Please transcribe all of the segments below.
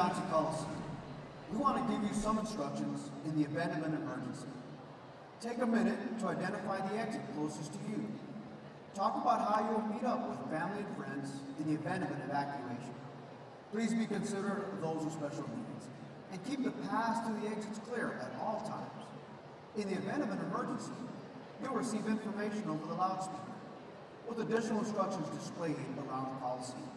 now to Coliseum. We want to give you some instructions in the event of an emergency. Take a minute to identify the exit closest to you. Talk about how you will meet up with family and friends in the event of an evacuation. Please be considerate of those with special needs, and keep the paths to the exits clear at all times. In the event of an emergency, you'll receive information over the loudspeaker, with additional instructions displayed around the Coliseum.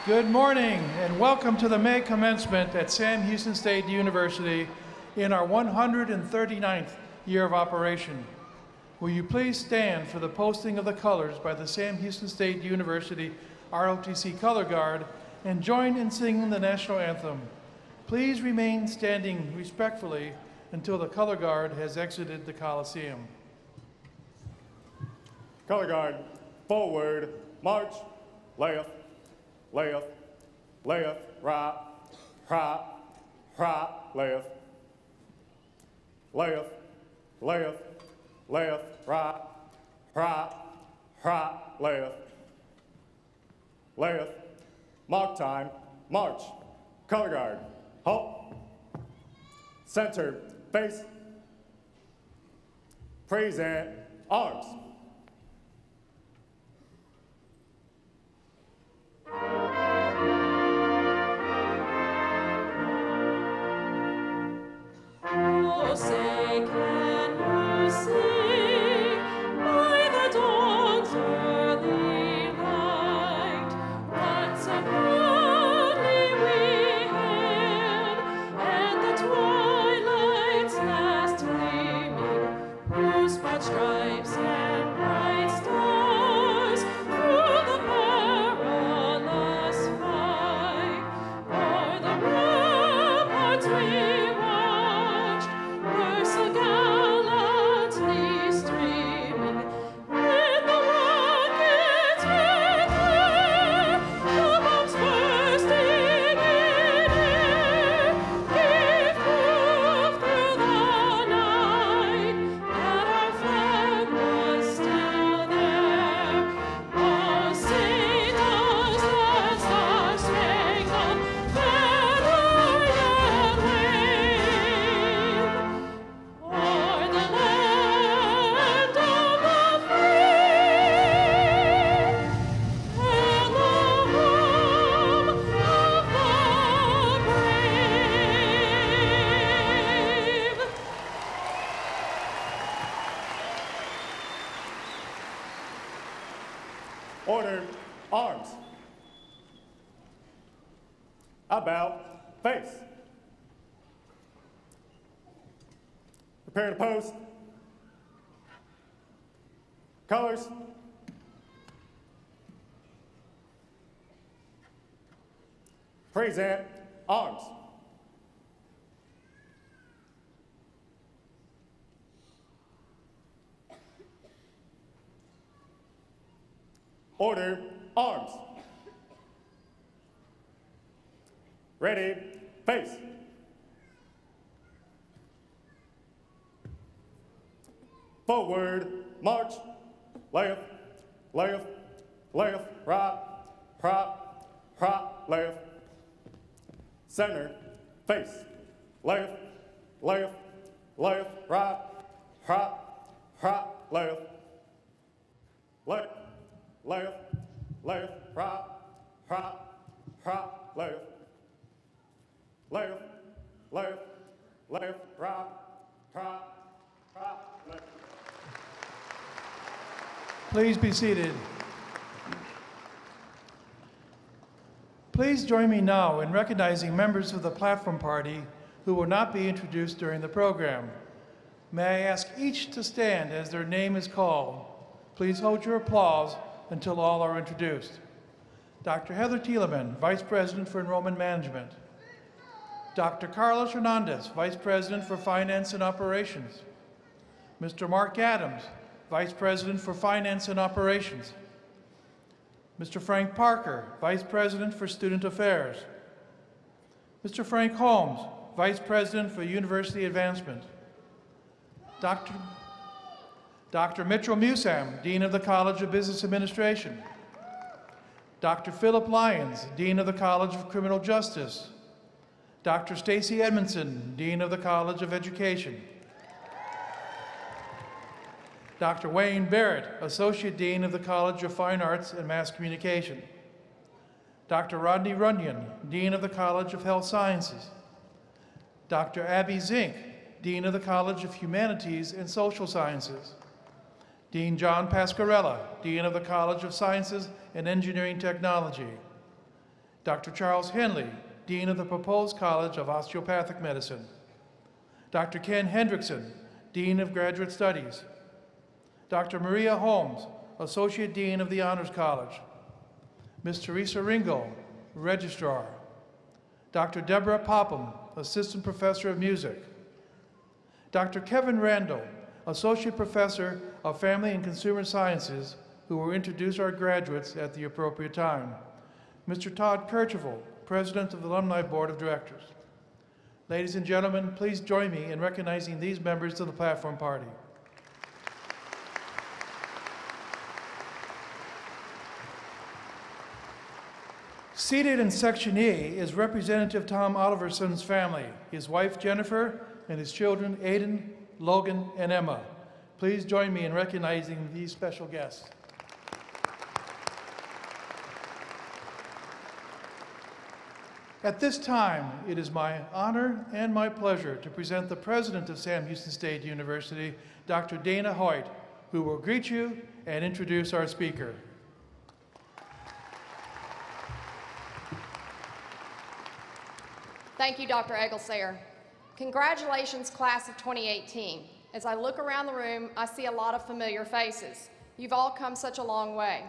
Good morning and welcome to the May Commencement at Sam Houston State University in our 139th year of operation. Will you please stand for the posting of the colors by the Sam Houston State University ROTC Color Guard and join in singing the national anthem. Please remain standing respectfully until the color guard has exited the Coliseum. Color guard, forward, march, left, left, left, right, right, right, left, left, left, left, right, right, right, left, left, mark time, march, color guard, halt, center, face, present, arms. Oh, say can you sing by the dawn's early light what so proudly we hailed, and the twilight's last gleaming, whose broad stripes and bright stars through the perilous fight o'er the ramparts we watched were so gallantly streaming. When the rockets red glare, the bombs bursting in air, gave proof through the night that our flag was still there. Oh, say does that star-spangled banner yet wave o'er the land of the free and the home of the brave? Order, arms. About, face. Prepare to post. Colors. Present, arms. Order, arms. Ready, face. Forward, march, left, left, left, right, right, right, left. Center, face, left, left, left, right, right, right, left. Left, left, left, right, right, right, left. Left, left, left, right, right, right, left. Please be seated. Please join me now in recognizing members of the platform party who will not be introduced during the program. May I ask each to stand as their name is called. Please hold your applause until all are introduced. Dr. Heather Thielemann, Vice President for Enrollment Management. Dr. Carlos Hernandez, Vice President for Finance and Operations. Mr. Mark Adams, Vice President for Finance and Operations. Mr. Frank Parker, Vice President for Student Affairs. Mr. Frank Holmes, Vice President for University Advancement. Dr. Mitchell Musam, Dean of the College of Business Administration. Dr. Philip Lyons, Dean of the College of Criminal Justice. Dr. Stacy Edmondson, Dean of the College of Education. Dr. Wayne Barrett, Associate Dean of the College of Fine Arts and Mass Communication. Dr. Rodney Runyon, Dean of the College of Health Sciences. Dr. Abby Zink, Dean of the College of Humanities and Social Sciences. Dean John Pascarella, Dean of the College of Sciences and Engineering Technology. Dr. Charles Henley, Dean of the proposed College of Osteopathic Medicine. Dr. Ken Hendrickson, Dean of Graduate Studies. Dr. Maria Holmes, Associate Dean of the Honors College. Ms. Teresa Ringel, Registrar. Dr. Deborah Popham, Assistant Professor of Music. Dr. Kevin Randall, Associate Professor of Family and Consumer Sciences, who will introduce our graduates at the appropriate time. Mr. Todd Kercheval, President of the Alumni Board of Directors. Ladies and gentlemen, please join me in recognizing these members of the Platform Party. Seated in Section E is Representative Tom Oliverson's family, his wife Jennifer, and his children Aiden, Logan, and Emma. Please join me in recognizing these special guests. At this time, it is my honor and my pleasure to present the President of Sam Houston State University, Dr. Dana Hoyt, who will greet you and introduce our speaker. Thank you, Dr. Eglsaer. Congratulations, class of 2018. As I look around the room, I see a lot of familiar faces. You've all come such a long way.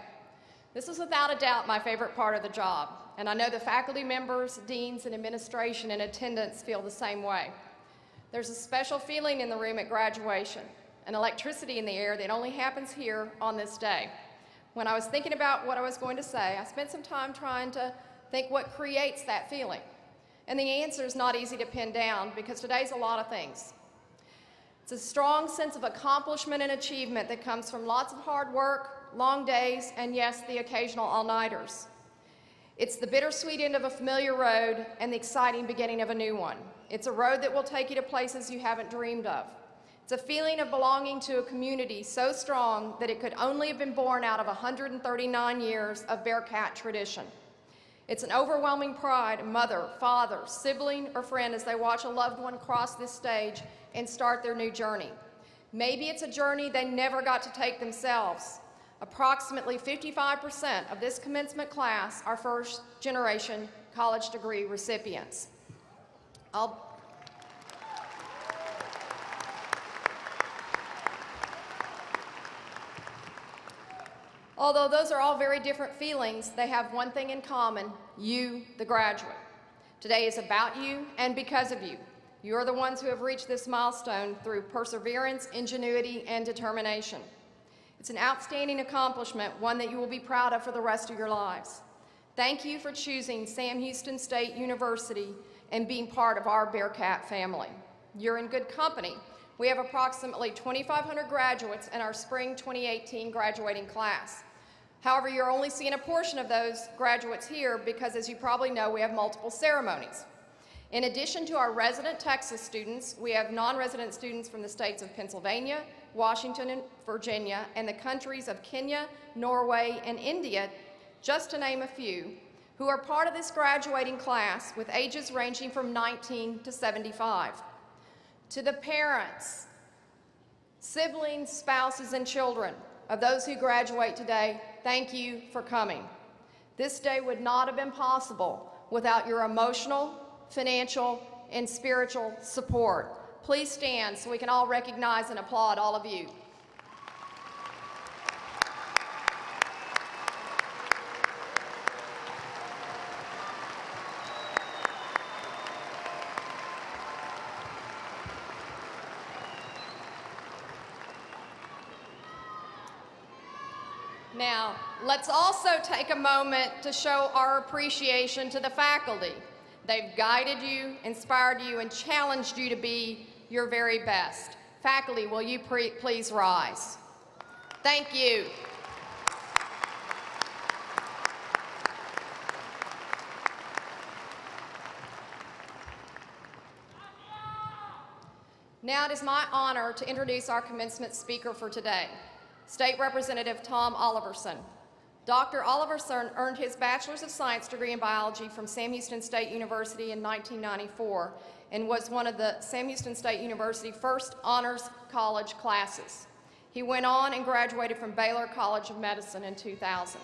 This is without a doubt my favorite part of the job, and I know the faculty members, deans, and administration in attendance feel the same way. There's a special feeling in the room at graduation, an electricity in the air that only happens here on this day. When I was thinking about what I was going to say, I spent some time trying to think what creates that feeling. And the answer is not easy to pin down because today's a lot of things. It's a strong sense of accomplishment and achievement that comes from lots of hard work, long days, and yes, the occasional all-nighters. It's the bittersweet end of a familiar road and the exciting beginning of a new one. It's a road that will take you to places you haven't dreamed of. It's a feeling of belonging to a community so strong that it could only have been born out of 139 years of Bearcat tradition. It's an overwhelming pride, mother, father, sibling, or friend as they watch a loved one cross this stage and start their new journey. Maybe it's a journey they never got to take themselves. Approximately 55% of this commencement class are first-generation college degree recipients. Although those are all very different feelings, they have one thing in common: you, the graduate. Today is about you and because of you. You are the ones who have reached this milestone through perseverance, ingenuity, and determination. It's an outstanding accomplishment, one that you will be proud of for the rest of your lives. Thank you for choosing Sam Houston State University and being part of our Bearcat family. You're in good company. We have approximately 2,500 graduates in our spring 2018 graduating class. However, you're only seeing a portion of those graduates here because, as you probably know, we have multiple ceremonies. In addition to our resident Texas students, we have non-resident students from the states of Pennsylvania, Washington, and Virginia, and the countries of Kenya, Norway, and India, just to name a few, who are part of this graduating class with ages ranging from 19 to 75. To the parents, siblings, spouses, and children of those who graduate today, thank you for coming. This day would not have been possible without your emotional, financial, and spiritual support. Please stand so we can all recognize and applaud all of you. Now, let's also take a moment to show our appreciation to the faculty. They've guided you, inspired you, and challenged you to be your very best. Faculty, will you please rise? Thank you. Now it is my honor to introduce our commencement speaker for today, State Representative Tom Oliverson. Dr. Oliverson earned his Bachelor's of Science degree in biology from Sam Houston State University in 1994 and was one of the Sam Houston State University first honors college classes. He went on and graduated from Baylor College of Medicine in 2000.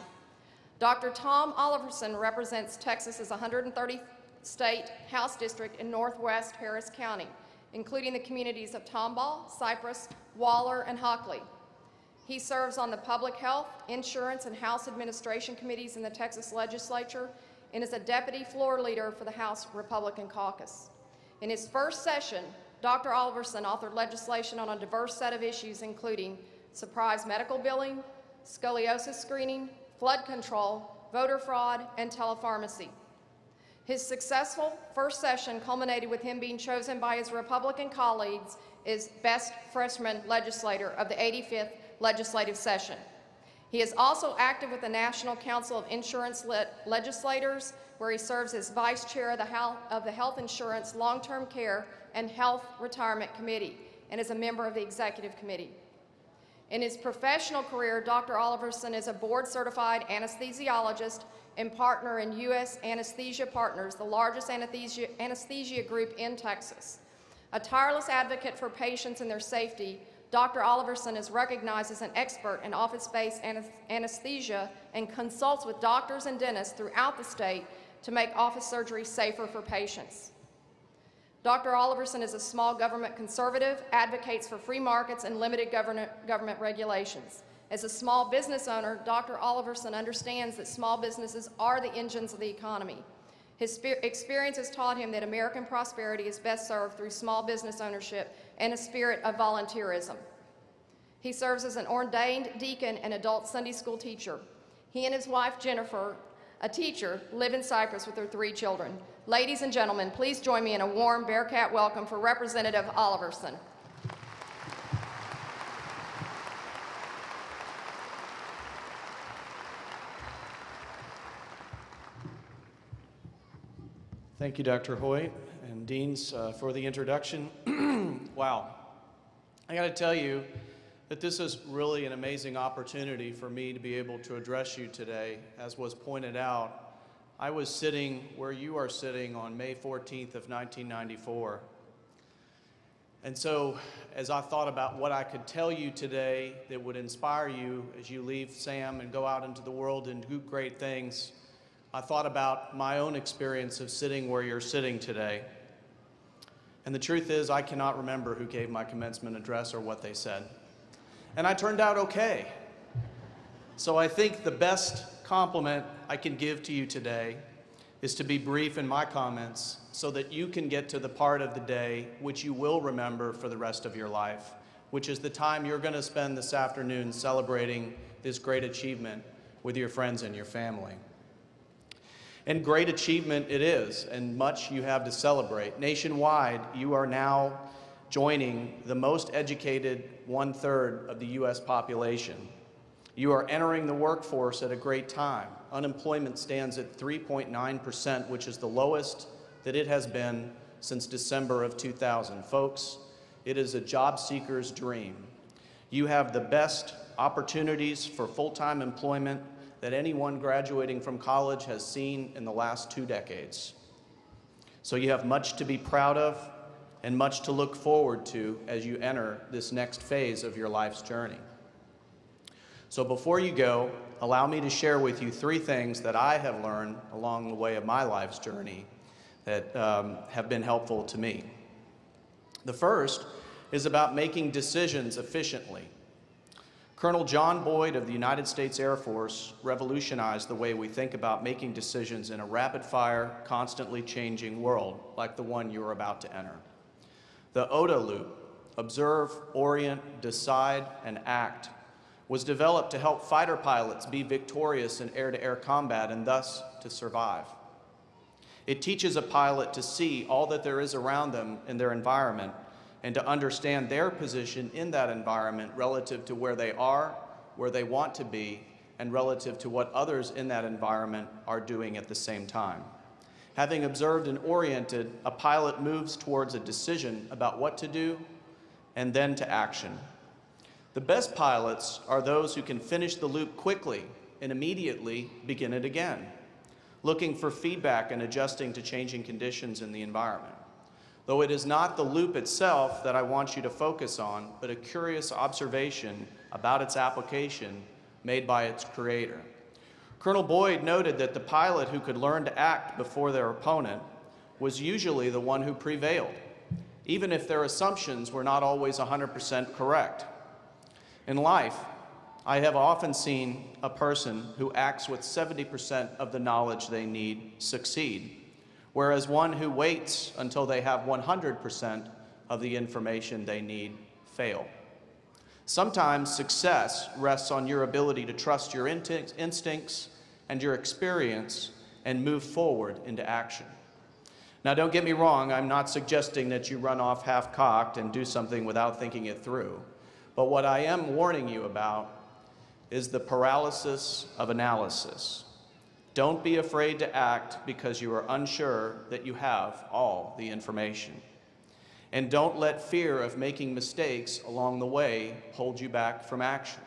Dr. Tom Oliverson represents Texas's 130th State House District in Northwest Harris County, including the communities of Tomball, Cypress, Waller, and Hockley. He serves on the Public Health, Insurance, and House Administration Committees in the Texas Legislature and is a deputy floor leader for the House Republican Caucus. In his first session, Dr. Oliverson authored legislation on a diverse set of issues including surprise medical billing, scoliosis screening, flood control, voter fraud, and telepharmacy. His successful first session culminated with him being chosen by his Republican colleagues as Best Freshman Legislator of the 85th Legislative Session. He is also active with the National Council of Insurance Legislators, where he serves as Vice Chair of the Health Insurance, Long-Term Care, and Health Retirement Committee, and is a member of the Executive Committee. In his professional career, Dr. Oliverson is a board-certified anesthesiologist and partner in U.S. Anesthesia Partners, the largest anesthesia group in Texas. A tireless advocate for patients and their safety, Dr. Oliverson is recognized as an expert in office-based anesthesia and consults with doctors and dentists throughout the state to make office surgery safer for patients. Dr. Oliverson is a small government conservative, advocates for free markets and limited government regulations. As a small business owner, Dr. Oliverson understands that small businesses are the engines of the economy. His experience has taught him that American prosperity is best served through small business ownership and a spirit of volunteerism. He serves as an ordained deacon and adult Sunday school teacher. He and his wife, Jennifer, a teacher, live in Cypress with their 3 children. Ladies and gentlemen, please join me in a warm Bearcat welcome for Representative Oliverson. Thank you, Dr. Hoyt and Deans, for the introduction. Wow. I got to tell you that this is really an amazing opportunity for me to be able to address you today. As was pointed out, I was sitting where you are sitting on May 14th of 1994. And so as I thought about what I could tell you today that would inspire you as you leave SAM and go out into the world and do great things, I thought about my own experience of sitting where you're sitting today. And the truth is, I cannot remember who gave my commencement address or what they said. And I turned out okay. So I think the best compliment I can give to you today is to be brief in my comments so that you can get to the part of the day which you will remember for the rest of your life, which is the time you're going to spend this afternoon celebrating this great achievement with your friends and your family. And great achievement it is, and much you have to celebrate. Nationwide, you are now joining the most educated 1/3 of the U.S. population. You are entering the workforce at a great time. Unemployment stands at 3.9%, which is the lowest that it has been since December of 2000. Folks, it is a job seeker's dream. You have the best opportunities for full-time employment that anyone graduating from college has seen in the last 2 decades. So you have much to be proud of and much to look forward to as you enter this next phase of your life's journey. So before you go, allow me to share with you 3 things that I have learned along the way of my life's journey that have been helpful to me. The first is about making decisions efficiently. Colonel John Boyd of the United States Air Force revolutionized the way we think about making decisions in a rapid-fire, constantly changing world like the one you are about to enter. The ODA loop, observe, orient, decide, and act, was developed to help fighter pilots be victorious in air-to-air combat and thus to survive. It teaches a pilot to see all that there is around them in their environment and to understand their position in that environment relative to where they are, where they want to be, and relative to what others in that environment are doing at the same time. Having observed and oriented, a pilot moves towards a decision about what to do and then to action. The best pilots are those who can finish the loop quickly and immediately begin it again, looking for feedback and adjusting to changing conditions in the environment. Though it is not the loop itself that I want you to focus on, but a curious observation about its application made by its creator. Colonel Boyd noted that the pilot who could learn to act before their opponent was usually the one who prevailed, even if their assumptions were not always 100% correct. In life, I have often seen a person who acts with 70% of the knowledge they need succeed, whereas one who waits until they have 100% of the information they need fail. Sometimes success rests on your ability to trust your instincts and your experience and move forward into action. Now, don't get me wrong, I'm not suggesting that you run off half-cocked and do something without thinking it through. But what I am warning you about is the paralysis of analysis. Don't be afraid to act because you are unsure that you have all the information. And don't let fear of making mistakes along the way hold you back from action.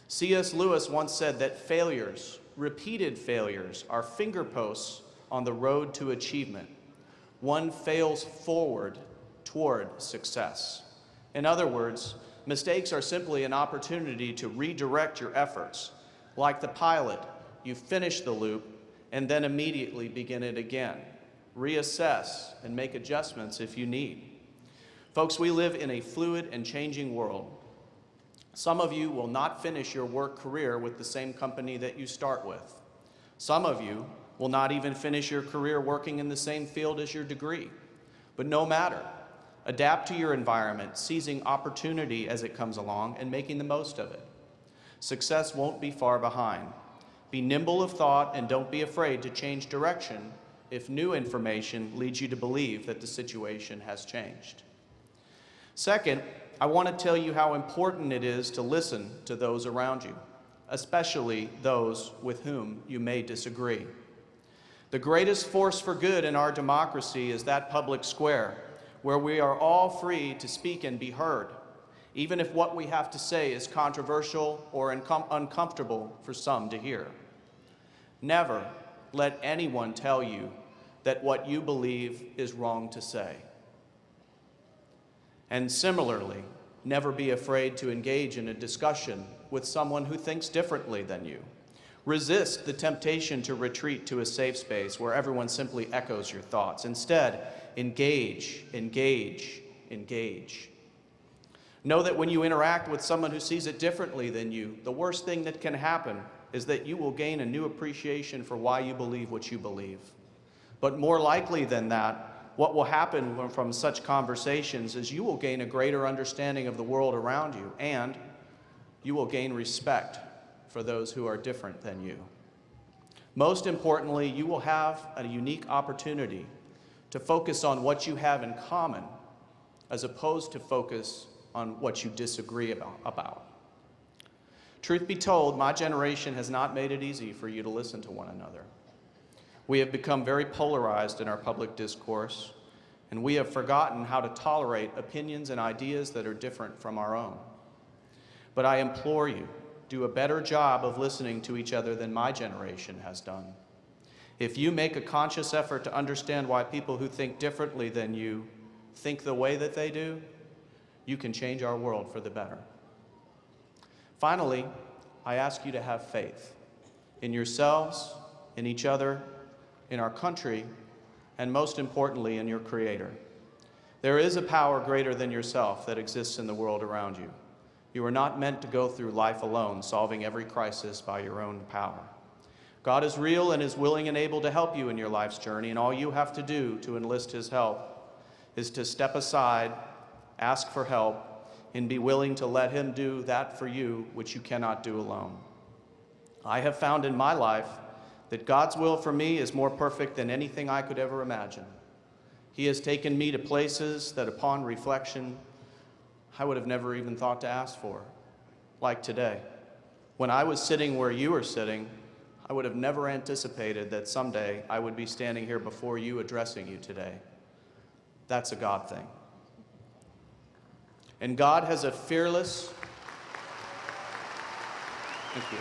C.S. Lewis once said that failures, repeated failures, are fingerposts on the road to achievement. One fails forward toward success. In other words, mistakes are simply an opportunity to redirect your efforts. Like the pilot, you finish the loop and then immediately begin it again. Reassess and make adjustments if you need. Folks, we live in a fluid and changing world. Some of you will not finish your work career with the same company that you start with. Some of you will not even finish your career working in the same field as your degree. But no matter, adapt to your environment, seizing opportunity as it comes along and making the most of it. Success won't be far behind. Be nimble of thought and don't be afraid to change direction if new information leads you to believe that the situation has changed. Second, I want to tell you how important it is to listen to those around you, especially those with whom you may disagree. The greatest force for good in our democracy is that public square, where we are all free to speak and be heard, even if what we have to say is controversial or uncomfortable for some to hear. Never let anyone tell you that what you believe is wrong to say. And similarly, never be afraid to engage in a discussion with someone who thinks differently than you. Resist the temptation to retreat to a safe space where everyone simply echoes your thoughts. Instead, engage, engage, engage. Know that when you interact with someone who sees it differently than you, the worst thing that can happen is that you will gain a new appreciation for why you believe what you believe. But more likely than that, what will happen from such conversations is you will gain a greater understanding of the world around you, and you will gain respect for those who are different than you. Most importantly, you will have a unique opportunity to focus on what you have in common as opposed to focus on what you disagree about. Truth be told, my generation has not made it easy for you to listen to one another. We have become very polarized in our public discourse, and we have forgotten how to tolerate opinions and ideas that are different from our own. But I implore you, do a better job of listening to each other than my generation has done. If you make a conscious effort to understand why people who think differently than you think the way that they do, you can change our world for the better. Finally, I ask you to have faith in yourselves, in each other, in our country, and most importantly, in your Creator. There is a power greater than yourself that exists in the world around you. You are not meant to go through life alone, solving every crisis by your own power. God is real and is willing and able to help you in your life's journey, and all you have to do to enlist His help is to step aside, ask for help, and be willing to let Him do that for you which you cannot do alone. I have found in my life that God's will for me is more perfect than anything I could ever imagine. He has taken me to places that upon reflection, I would have never even thought to ask for, like today. When I was sitting where you are sitting, I would have never anticipated that someday I would be standing here before you addressing you today. That's a God thing. And God has a fearless... Thank you.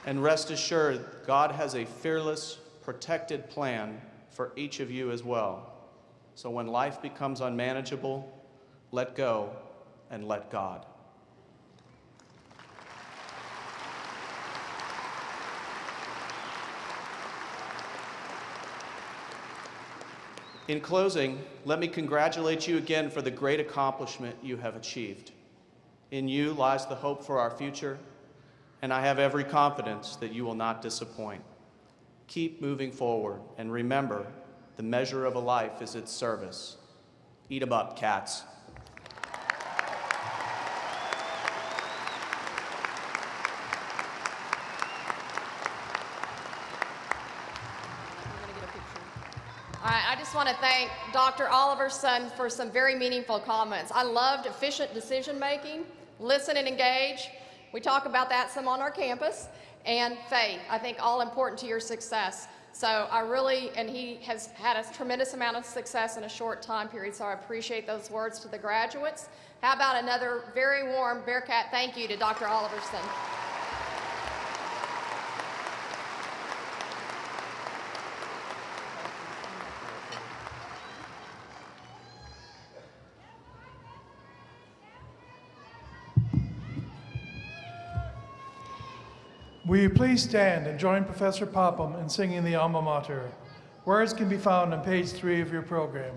And rest assured, God has a fearless, protected plan for each of you as well. So when life becomes unmanageable, let go and let God. In closing, let me congratulate you again for the great accomplishment you have achieved. In you lies the hope for our future, and I have every confidence that you will not disappoint. Keep moving forward, and remember, the measure of a life is its service. Eat 'em up, cats. All right, I just want to thank Dr. Oliverson for some very meaningful comments. I loved efficient decision-making, listen and engage. We talk about that some on our campus, and faith, I think all important to your success. So and he has had a tremendous amount of success in a short time period, so I appreciate those words to the graduates. How about another very warm Bearcat thank you to Dr. Oliverson. Will you please stand and join Professor Popham in singing the Alma Mater? Words can be found on page 3 of your program.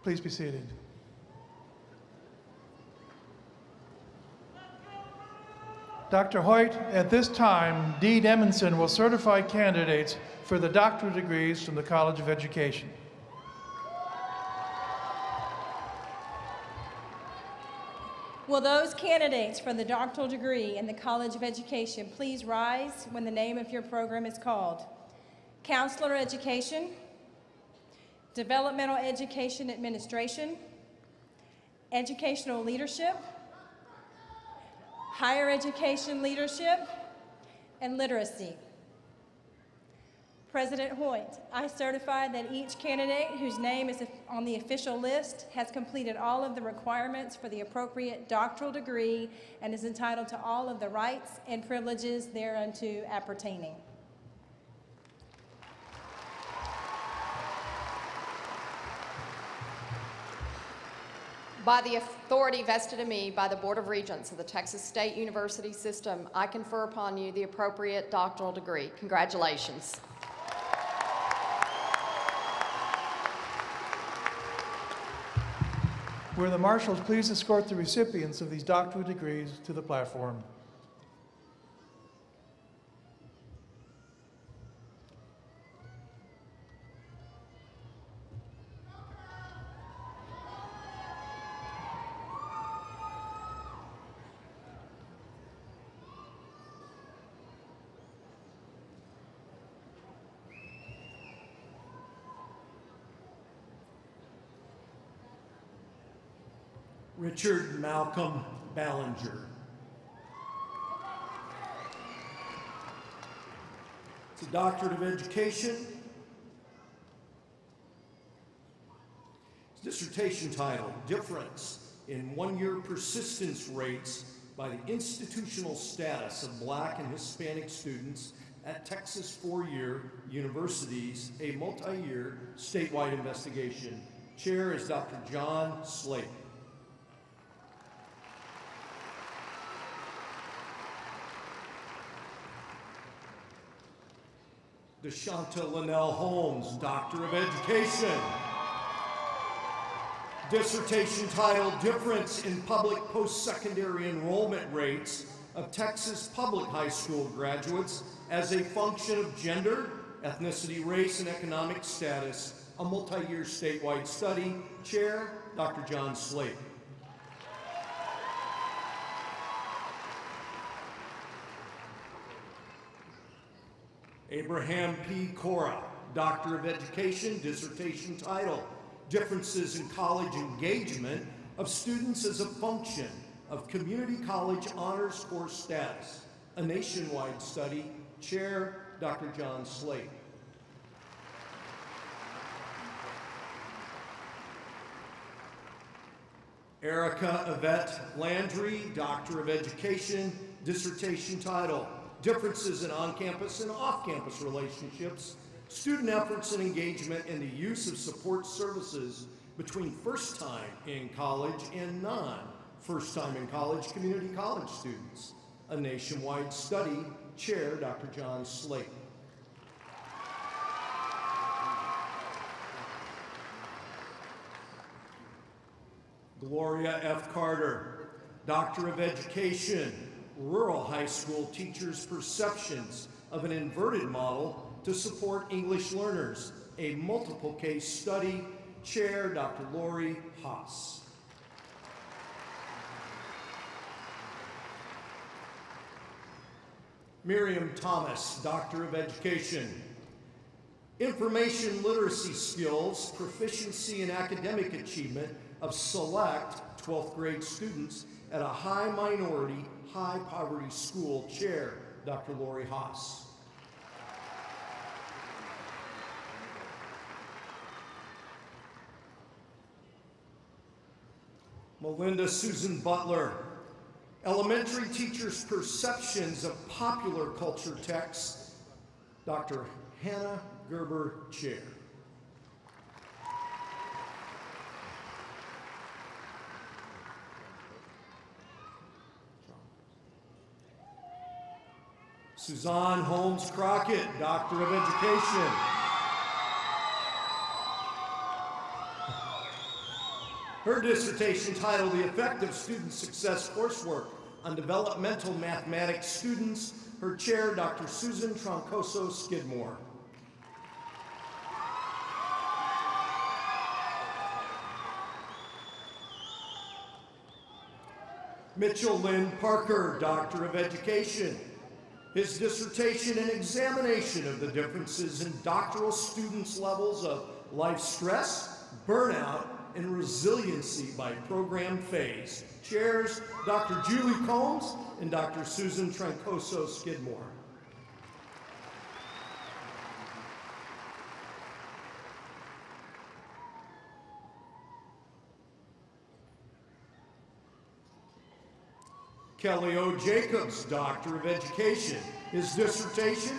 Please be seated. Dr. Hoyt, at this time, Dean Edmondson will certify candidates for the doctorate degrees from the College of Education. Will those candidates for the doctoral degree in the College of Education please rise when the name of your program is called? Counselor Education, Developmental Education Administration, Educational Leadership, Higher Education Leadership, and Literacy. President Hoyt, I certify that each candidate whose name is on the official list has completed all of the requirements for the appropriate doctoral degree and is entitled to all of the rights and privileges thereunto appertaining. By the authority vested in me by the Board of Regents of the Texas State University System, I confer upon you the appropriate doctoral degree. Congratulations. Will the marshals please escort the recipients of these doctorate degrees to the platform? Richard Malcolm Ballinger. It's a doctorate of education. His dissertation title, Difference in one-year persistence rates by the institutional status of Black and Hispanic students at Texas four-year universities, a multi-year statewide investigation. Chair is Dr. John Slate. DeShanta Linnell Holmes, Doctor of Education. Dissertation titled Difference in Public Post-Secondary Enrollment Rates of Texas Public High School Graduates as a Function of Gender, Ethnicity, Race, and Economic Status, a multi-year statewide study. Chair, Dr. John Slate. Abraham P. Cora, Doctor of Education, dissertation title, Differences in College Engagement of Students as a Function of Community College Honors Course Status, a nationwide study. Chair, Dr. John Slate. Erica Yvette Landry, Doctor of Education, dissertation title, Differences in On-Campus and Off-Campus Relationships, Student Efforts and Engagement, and the Use of Support Services between first-time in college and non-first-time in college community college students, a nationwide study. Chair, Dr. John Slate. Gloria F. Carter, Doctor of Education, Rural High School Teachers' Perceptions of an Inverted Model to Support English Learners, a multiple case study. Chair, Dr. Lori Haas. Miriam Thomas, Doctor of Education, Information Literacy Skills, Proficiency and Academic Achievement of select 12th grade students at a high minority, high poverty school. Chair, Dr. Lori Haas. Melinda Susan Butler, Elementary Teachers' Perceptions of Popular Culture Texts, Dr. Hannah Gerber, Chair. Suzanne Holmes Crockett, Doctor of Education. Her dissertation titled The Effect of Student Success Coursework on Developmental Mathematics Students. Her chair, Dr. Susan Troncoso Skidmore. Mitchell Lynn Parker, Doctor of Education. His dissertation and examination of the differences in doctoral students' levels of life stress, burnout, and resiliency by program phase. Chairs, Dr. Julie Combs and Dr. Susan Troncoso Skidmore. Kelly O. Jacobs, Doctor of Education. His dissertation,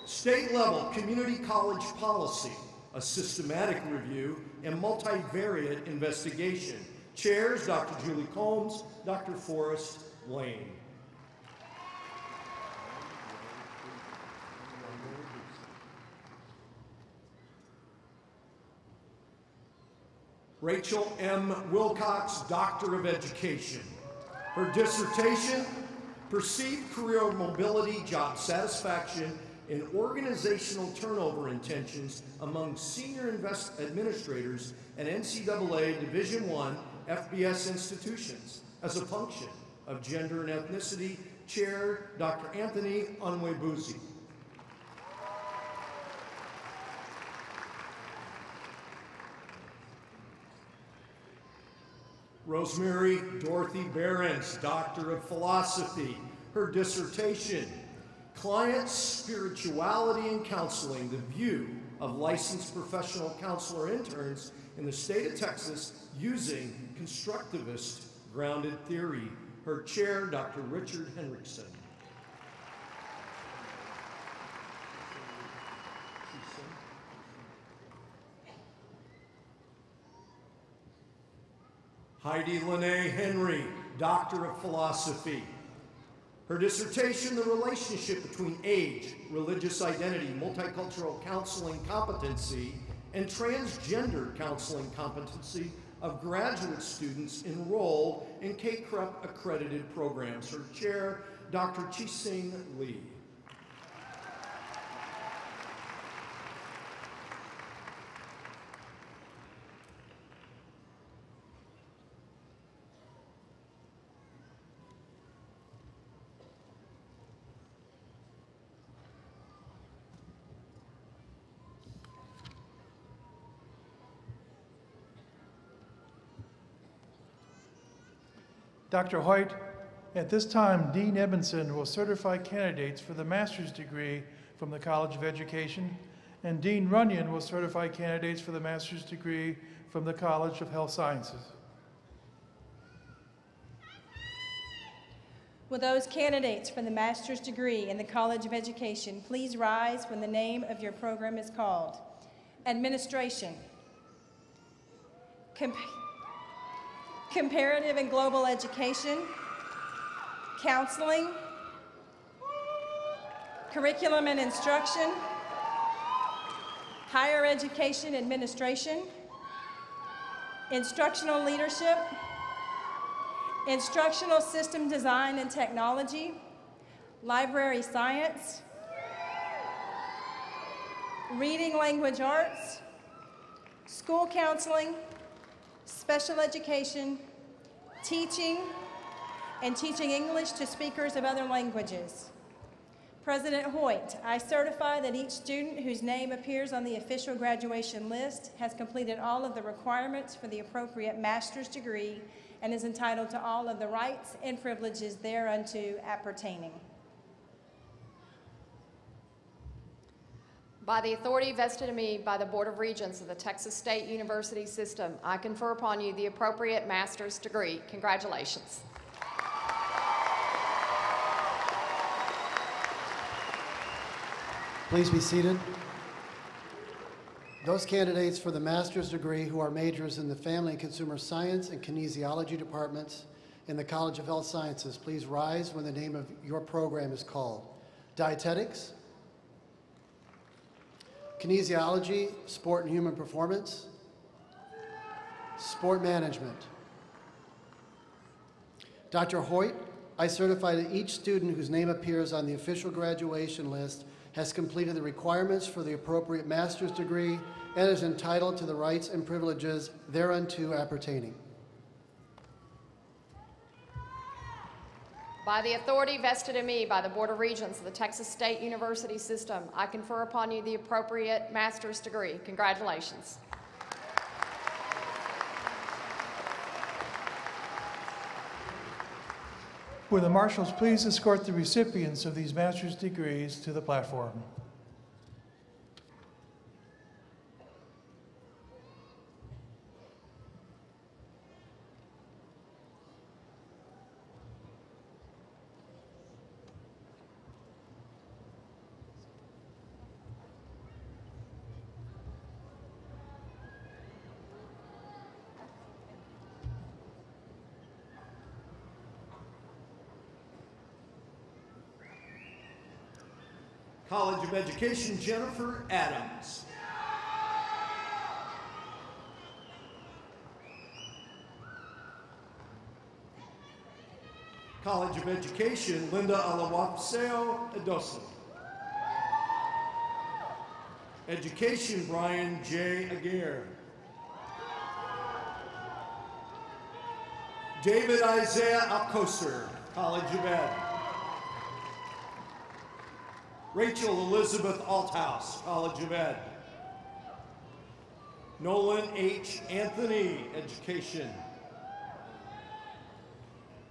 State-Level Community College Policy, a Systematic Review and Multivariate Investigation. Chairs, Dr. Julie Combs, Dr. Forrest Lane. Rachel M. Wilcox, Doctor of Education. Her dissertation, Perceived Career Mobility, Job Satisfaction, and Organizational Turnover Intentions Among Senior administrators at NCAA Division I FBS institutions as a function of gender and ethnicity. Chair, Dr. Anthony Onwebuzi. Rosemary Dorothy Behrens, Doctor of Philosophy. Her dissertation, Client Spirituality and Counseling, the View of Licensed Professional Counselor Interns in the State of Texas Using Constructivist Grounded Theory. Her chair, Dr. Richard Henriksen. Heidi Lene Henry, Doctor of Philosophy. Her dissertation, The Relationship Between Age, Religious Identity, Multicultural Counseling Competency, and Transgender Counseling Competency of graduate students enrolled in K-CREP accredited programs. Her chair, Dr. Chi-Sing Lee. Dr. Hoyt, at this time, Dean Edmondson will certify candidates for the master's degree from the College of Education, and Dean Runyon will certify candidates for the master's degree from the College of Health Sciences. Will those candidates for the master's degree in the College of Education please rise when the name of your program is called? Administration. Comparative and Global Education, Counseling, Curriculum and Instruction, Higher Education Administration, Instructional Leadership, Instructional System Design and Technology, Library Science, Reading Language Arts, School Counseling, Special Education, Teaching, and Teaching English to speakers of other languages. President Hoyt, I certify that each student whose name appears on the official graduation list has completed all of the requirements for the appropriate master's degree and is entitled to all of the rights and privileges thereunto appertaining. By the authority vested in me by the Board of Regents of the Texas State University System, I confer upon you the appropriate master's degree. Congratulations. Please be seated. Those candidates for the master's degree who are majors in the Family and Consumer Science and Kinesiology departments in the College of Health Sciences, please rise when the name of your program is called. Dietetics, Kinesiology, Sport and Human Performance, Sport Management. Dr. Hoyt, I certify that each student whose name appears on the official graduation list has completed the requirements for the appropriate master's degree and is entitled to the rights and privileges thereunto appertaining. By the authority vested in me by the Board of Regents of the Texas State University System, I confer upon you the appropriate master's degree. Congratulations. Will the marshals please escort the recipients of these master's degrees to the platform? College of Education, Jennifer Adams. College of Education, Linda Alawapseo Edosa. Education, Brian J. Aguirre. David Isaiah Alcoser, College of Ed. Rachel Elizabeth Althouse, College of Ed. Nolan H. Anthony, Education.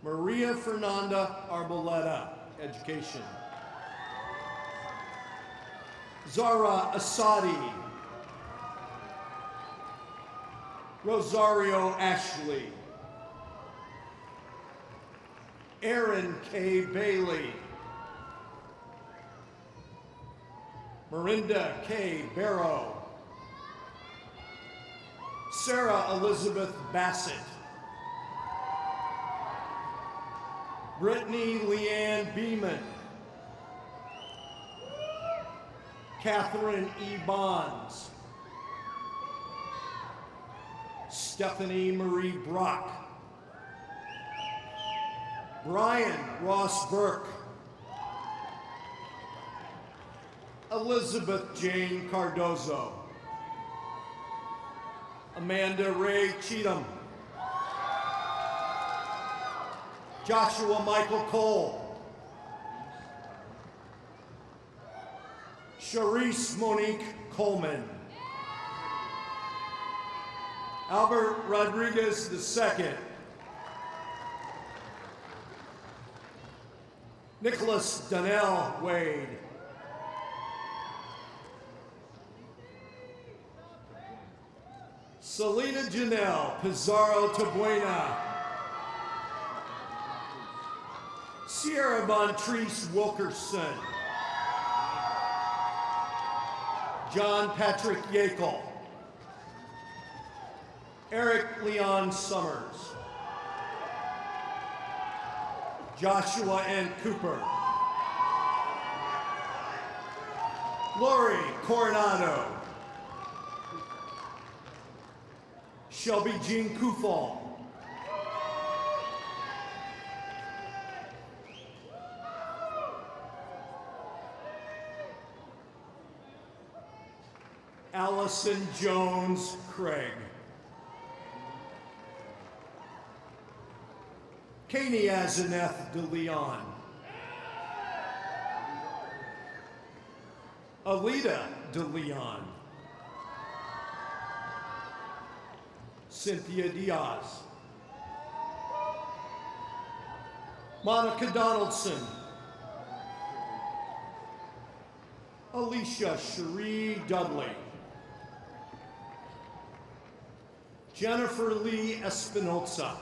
Maria Fernanda Arboleta, Education. Zara Asadi. Rosario Ashley. Aaron K. Bailey. Mirinda K. Barrow. Sarah Elizabeth Bassett. Brittany Leanne Beeman. Catherine E. Bonds. Stephanie Marie Brock. Brian Ross Burke. Elizabeth Jane Cardozo. Amanda Ray Cheatham. Joshua Michael Cole. Charisse Monique Coleman. Albert Rodriguez II. Nicholas Donnell Wade. Selena Janelle Pizarro Tabuena. Sierra Montrese Wilkerson. John Patrick Yakel. Eric Leon Summers. Joshua N. Cooper. Lori Coronado. Shelby Jean Kufal. Allison Jones Craig. Katie Azeneth de Leon. Alita de Leon. Cynthia Diaz. Monica Donaldson. Alicia Cherie Dudley. Jennifer Lee Espinoza.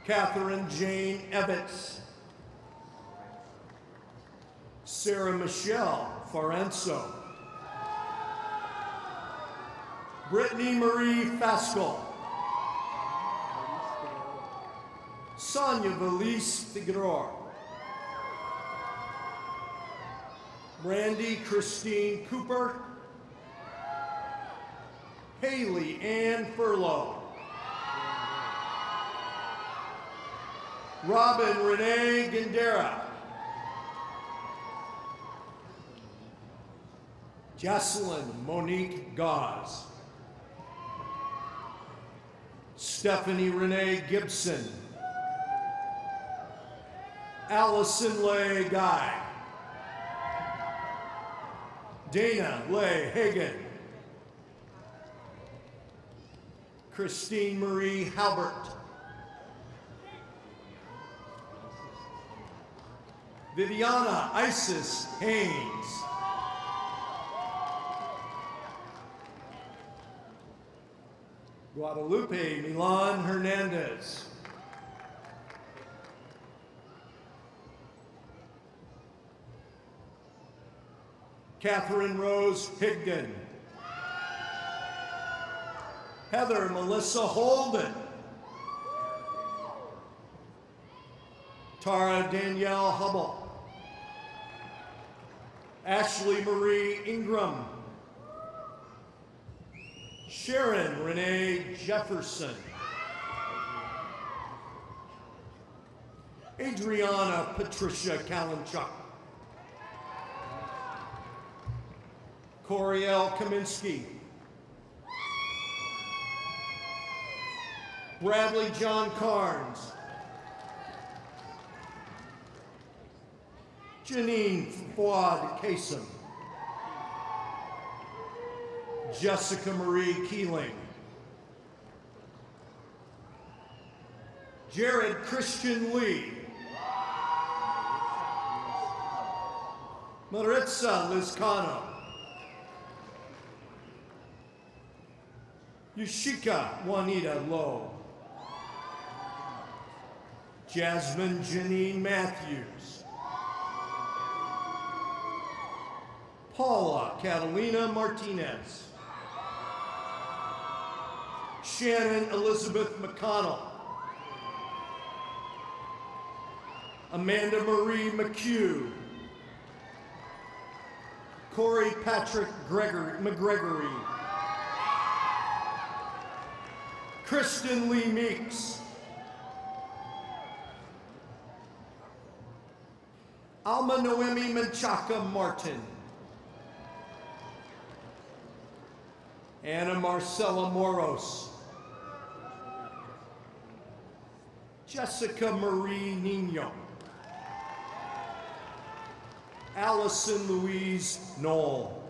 Catherine Jane Ebbets. Sarah Michelle Forenso. Brittany Marie Fascal. Sonia Valise Figueroa. Brandy Christine Cooper. Haley Ann Furlow. Robin Renee Gandera. Jocelyn Monique Gauze. Stephanie Renee Gibson. Allison Leigh Guy. Dana Leigh Hagan. Christine Marie Halbert. Viviana Isis Haynes. Guadalupe Milan Hernandez. Catherine Rose Higdon. Heather Melissa Holden. Tara Danielle Hubble. Ashley Marie Ingram. Sharon Renee Jefferson. Adriana Patricia Kalinchuk. Coriel Kaminsky. Bradley John Carnes. Janine Fuad Kasem. Jessica Marie Keeling. Jared Christian Lee. Maritza Lizcano. Yushika Juanita Lowe. Jasmine Janine Matthews. Paula Catalina Martinez. Shannon Elizabeth McConnell. Amanda Marie McHugh. Corey Patrick McGregory. Kristen Lee Meeks. Alma Noemi Menchaca Martin. Anna Marcella Moros. Jessica Marie Nino. Allison Louise Knoll.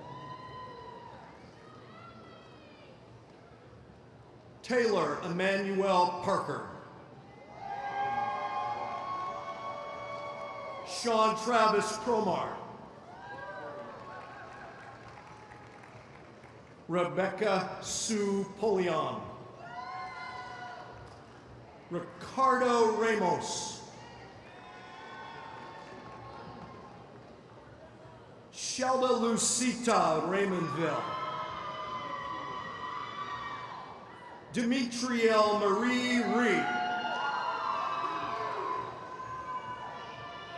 Taylor Emmanuel Parker. Sean Travis Promar. Rebecca Sue Polion. Ricardo Ramos. Shelda Lucita Raymondville. Demetrielle Marie Reed.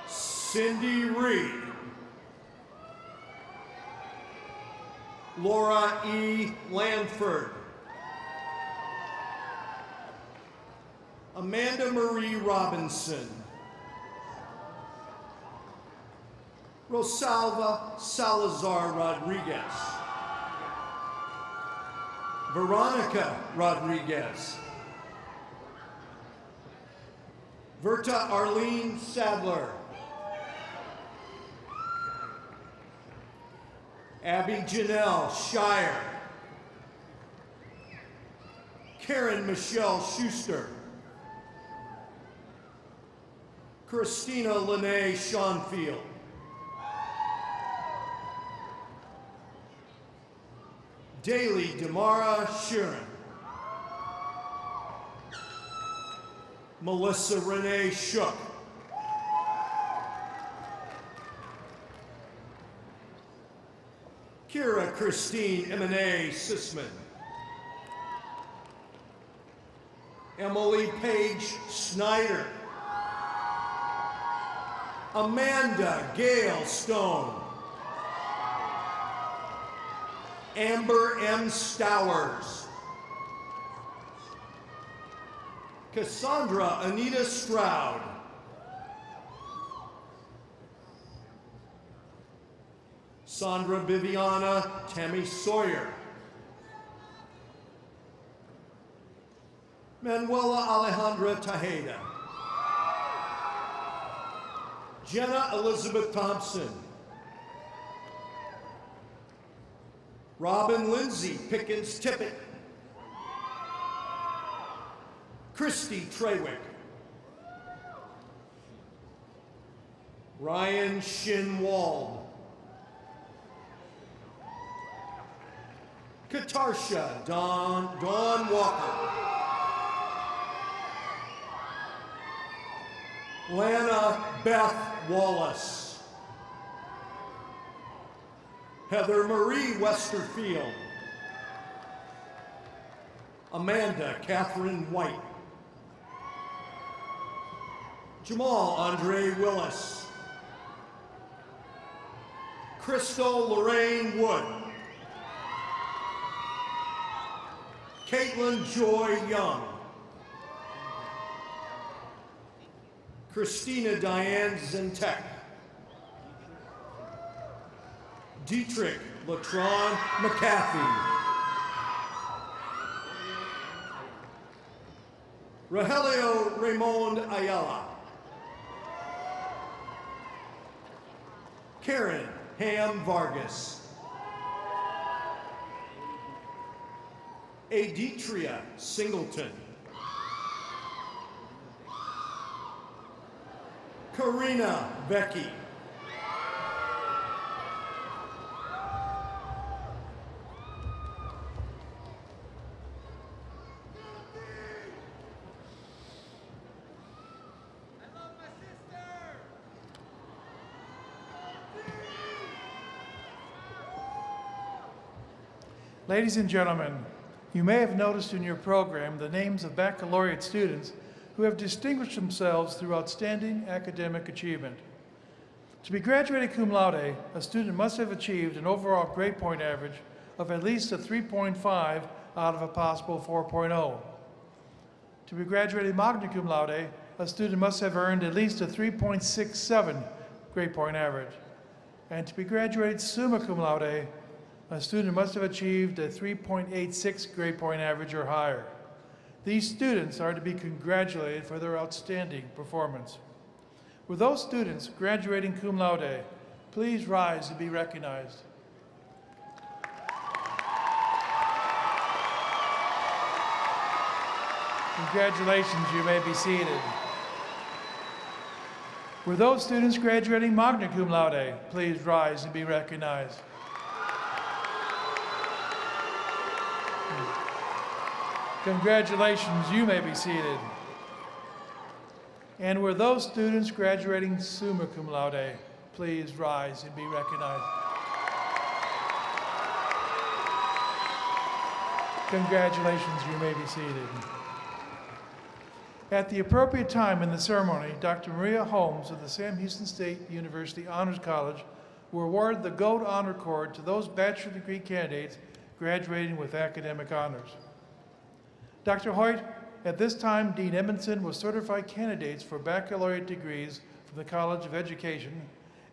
Cindy Reed. Laura E. Lanford. Amanda Marie Robinson. Rosalva Salazar Rodriguez. Veronica Rodriguez. Verta Arlene Sadler. Abby Janelle Shire. Karen Michelle Schuster. Christina Lene Schoenfield. Daly Damara Sheeran. Melissa Renee Shook. Kira Christine Emine Sisman. Emily Paige Snyder. Amanda Gail Stone. Amber M. Stowers. Cassandra Anita Stroud. Sandra Viviana Tammy Sawyer. Manuela Alejandra Tejeda. Jenna Elizabeth Thompson. Robin Lindsay Pickens Tippett. Christy Trewick. Ryan Shinwald. Katarsha Dawn Walker. Lana Beth Wallace. Heather Marie Westerfield. Amanda Catherine White. Jamal Andre Willis. Crystal Lorraine Wood. Caitlin Joy Young. Christina Diane Zentek. Dietrich Latron McCaffey. Rogelio Raymond Ayala. Karen Ham Vargas. Aditria Singleton. Karina Becky. Ladies and gentlemen, you may have noticed in your program the names of baccalaureate students who have distinguished themselves through outstanding academic achievement. To be graduated cum laude, a student must have achieved an overall grade point average of at least a 3.5 out of a possible 4.0. To be graduated magna cum laude, a student must have earned at least a 3.67 grade point average. And to be graduated summa cum laude, a student must have achieved a 3.86 grade point average or higher. These students are to be congratulated for their outstanding performance. With those students graduating cum laude, please rise and be recognized. Congratulations, you may be seated. With those students graduating magna cum laude, please rise and be recognized. Congratulations, you may be seated. And with those students graduating summa cum laude, please rise and be recognized. Congratulations, you may be seated. At the appropriate time in the ceremony, Dr. Maria Holmes of the Sam Houston State University Honors College will award the Gold Honor Cord to those bachelor degree candidates graduating with academic honors. Dr. Hoyt, at this time, Dean Edmondson will certify candidates for baccalaureate degrees from the College of Education,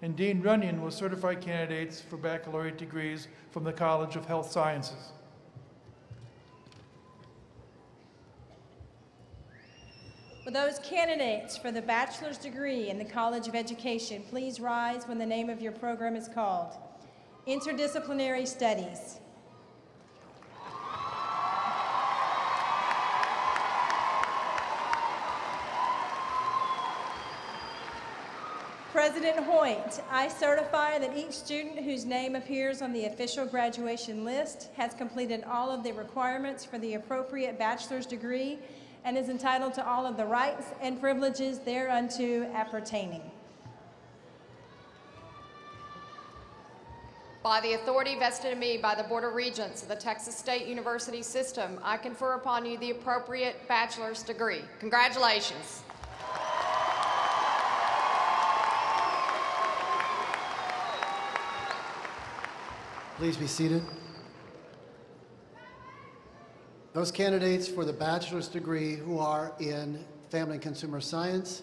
and Dean Runyon will certify candidates for baccalaureate degrees from the College of Health Sciences. Will those candidates for the bachelor's degree in the College of Education please rise when the name of your program is called? Interdisciplinary Studies. President Hoyt, I certify that each student whose name appears on the official graduation list has completed all of the requirements for the appropriate bachelor's degree and is entitled to all of the rights and privileges thereunto appertaining. By the authority vested in me by the Board of Regents of the Texas State University System, I confer upon you the appropriate bachelor's degree. Congratulations. Please be seated. Those candidates for the bachelor's degree who are in Family and Consumer Science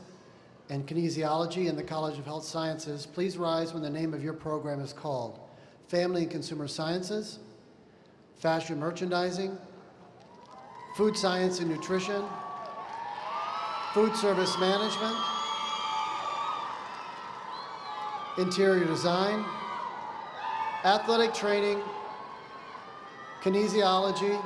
and Kinesiology in the College of Health Sciences, please rise when the name of your program is called. Family and Consumer Sciences, Fashion Merchandising, Food Science and Nutrition, Food Service Management, Interior Design, Athletic Training, Kinesiology,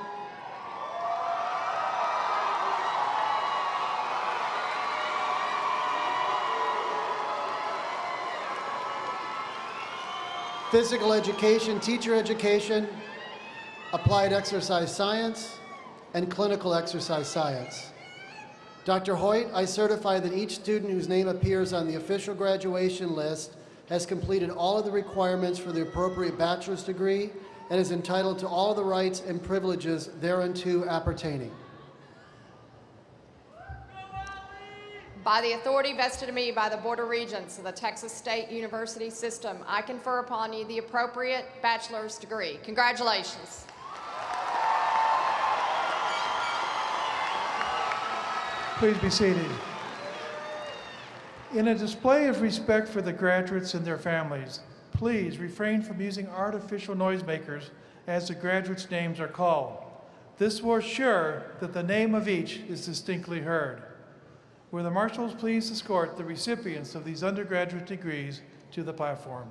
Physical Education, Teacher Education, Applied Exercise Science, and Clinical Exercise Science. Dr. Hoyt, I certify that each student whose name appears on the official graduation list has completed all of the requirements for the appropriate bachelor's degree and is entitled to all the rights and privileges thereunto appertaining. By the authority vested in me by the Board of Regents of the Texas State University System, I confer upon you the appropriate bachelor's degree. Congratulations. Please be seated. In a display of respect for the graduates and their families, please refrain from using artificial noisemakers as the graduates' names are called. This will assure that the name of each is distinctly heard. Will the marshals please escort the recipients of these undergraduate degrees to the platform?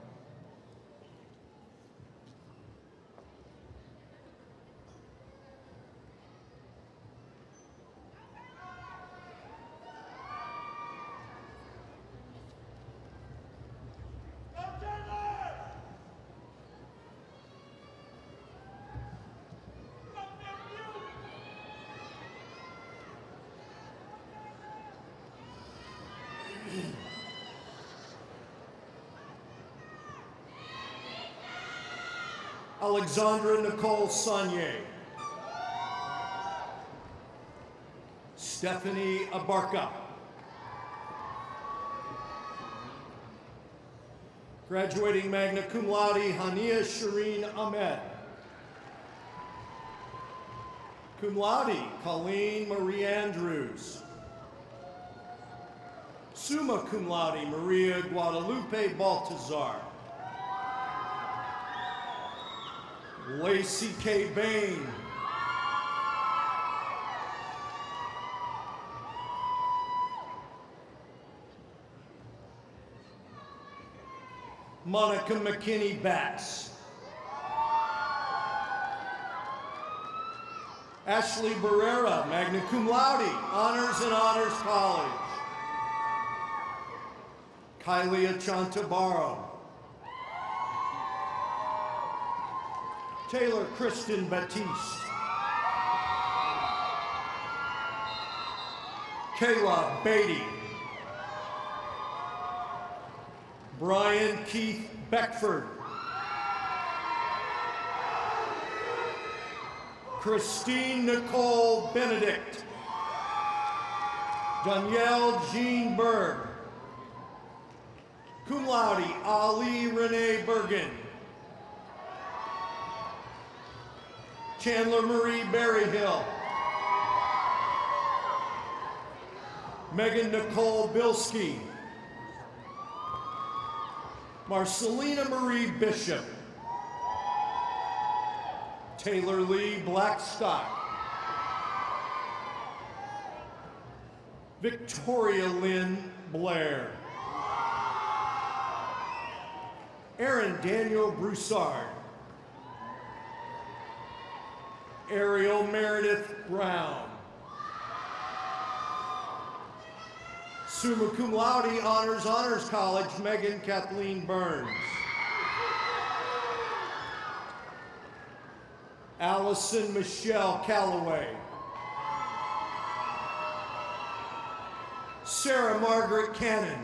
Alexandra Nicole Saunier. Stephanie Abarca. Graduating magna cum laude, Hania Shireen Ahmed. Cum laude, Colleen Marie Andrews. Summa cum laude, Maria Guadalupe Baltazar. Lacey K. Bain. Monica McKinney Batts. Ashley Barrera, magna cum laude, honors and honors college. Kylie Achantabaro. Taylor Kristen Batiste. Kayla Beatty. Brian Keith Beckford. Christine Nicole Benedict. Danielle Jean Berg. Cum laude, Ali Renee Bergen. Chandler Marie Berryhill. Megan Nicole Bilski. Marcelina Marie Bishop. Taylor Lee Blackstock. Victoria Lynn Blair. Aaron Daniel Broussard. Ariel Meredith Brown. Summa cum laude, honors college, Megan Kathleen Burns. Allison Michelle Calloway. Sarah Margaret Cannon.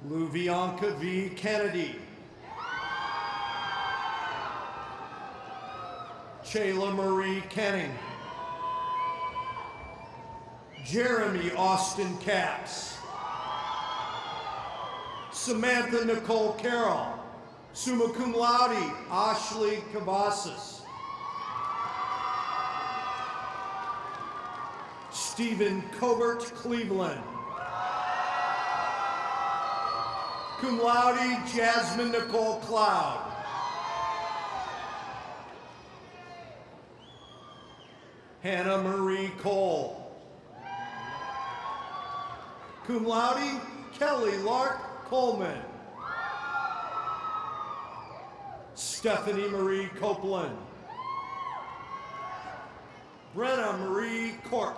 Luvianka V. Kennedy. Chayla Marie Kenning. Jeremy Austin Katz. Samantha Nicole Carroll. Summa cum laude, Ashley Cavazos. Stephen Cobert Cleveland. Cum laude, Jasmine Nicole Cloud. Hannah Marie Cole. Cum laude, Kelly Lark Coleman. Stephanie Marie Copeland. Brenna Marie Court.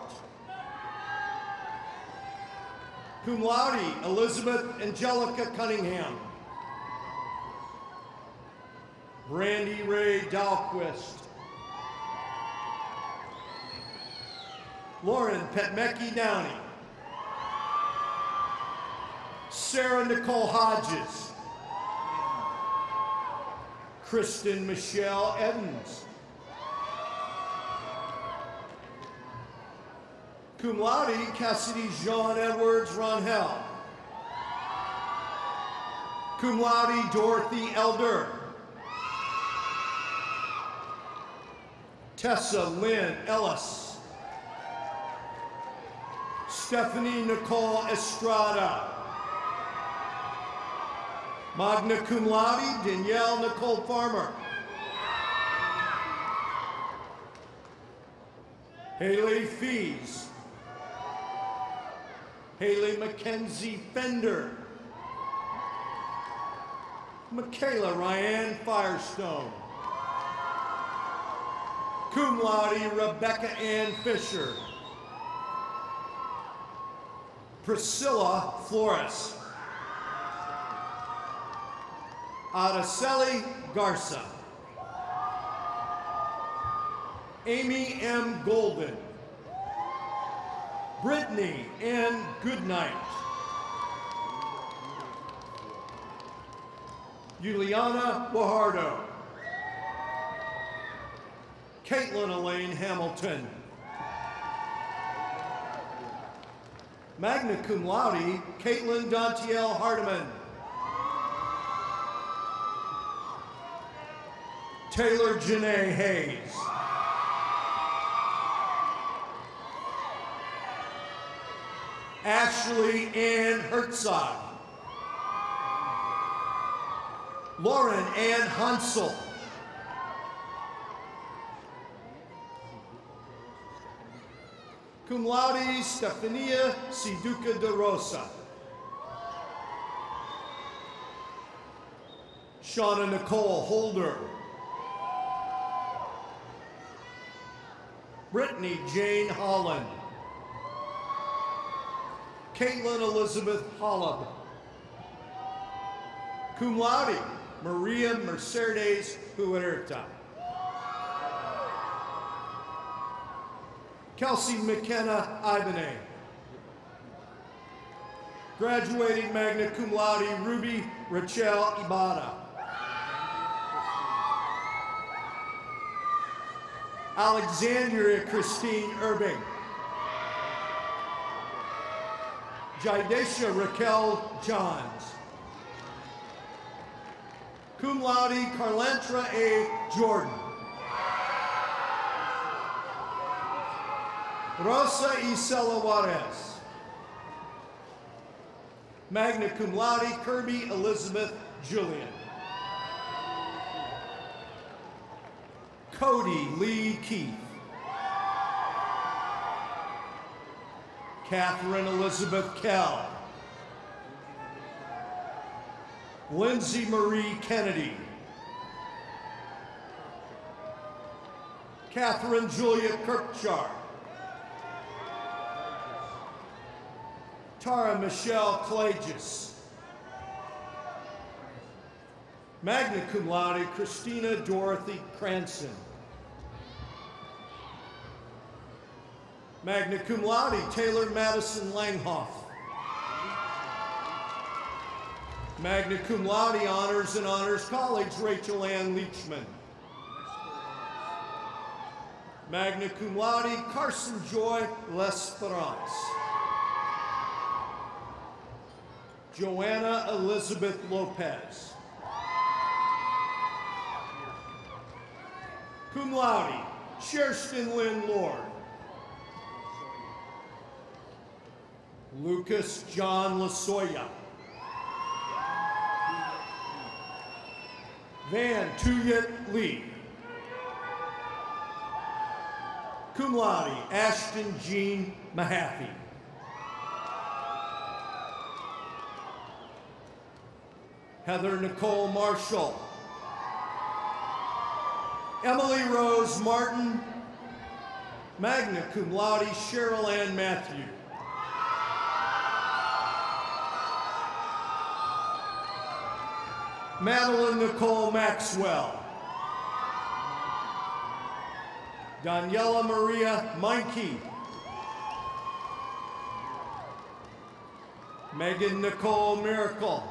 Cum laude, Elizabeth Angelica Cunningham. Brandy Ray Dahlquist. Lauren Petmecki Downey. Sarah Nicole Hodges. Kristen Michelle Edens. Cum laude, Cassidy Jean Edwards Ronhell. Cum laude, Dorothy Elder. Tessa Lynn Ellis. Stephanie Nicole Estrada. Magna cum laude, Danielle Nicole Farmer. Haley Fees. Haley Mackenzie Fender. Michaela Ryan Firestone. Cum laude, Rebecca Ann Fisher. Priscilla Flores. Araceli Garza. Amy M. Golden. Brittany N. Goodnight. Juliana Guajardo. Caitlin Elaine Hamilton. Magna cum laude, Caitlin Dantiel Hardiman. Taylor Janae Hayes. Ashley Ann Herzog. Lauren Ann Hansel. Cum laude, Stefania Siduca de Rosa. Shauna Nicole Holder. Brittany Jane Holland. Caitlin Elizabeth Hollab. Cum laude, Maria Mercedes Huerta. Kelsey McKenna Ibanez. Graduating magna cum laude, Ruby Rachel Ibada. Alexandria Christine Irving. Jidesha Raquel Johns. Cum laude, Carlantra A. Jordan. Rosa Isela Juarez. Magna cum laude, Kirby Elizabeth Julian. Cody Lee Keith. Catherine Elizabeth Kell. Lindsay Marie Kennedy. Catherine Julia Kirkchard. Tara Michelle Clagis. Magna cum laude, Christina Dorothy Cranston. Magna cum laude, Taylor Madison Langhoff. Magna cum laude, Honors and Honors College, Rachel Ann Leachman. Magna cum laude, Carson Joy L'Esperance. Joanna Elizabeth Lopez. Cum laude, Sherston Lynn Lord. Lucas John Lasoya. Van Tuyet Lee. Cum laude, Ashton Jean Mahaffey. Heather Nicole Marshall. Emily Rose Martin. Magna cum laude, Cheryl Ann Matthew. Madeline Nicole Maxwell. Daniela Maria Meinke. Megan Nicole Miracle.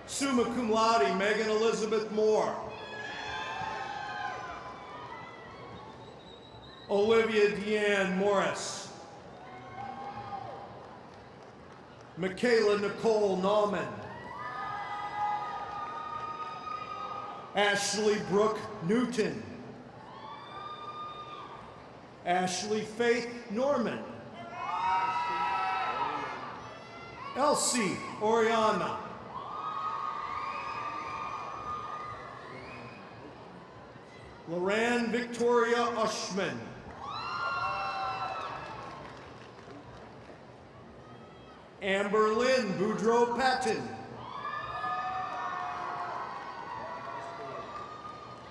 Summa cum laude, Megan Elizabeth Moore. Olivia Deanne Morris. Michaela Nicole Nauman. Ashley Brooke Newton. Ashley Faith Norman. Elsie Oriana. Loran Victoria Ushman. Amber Lynn Boudreau Patton.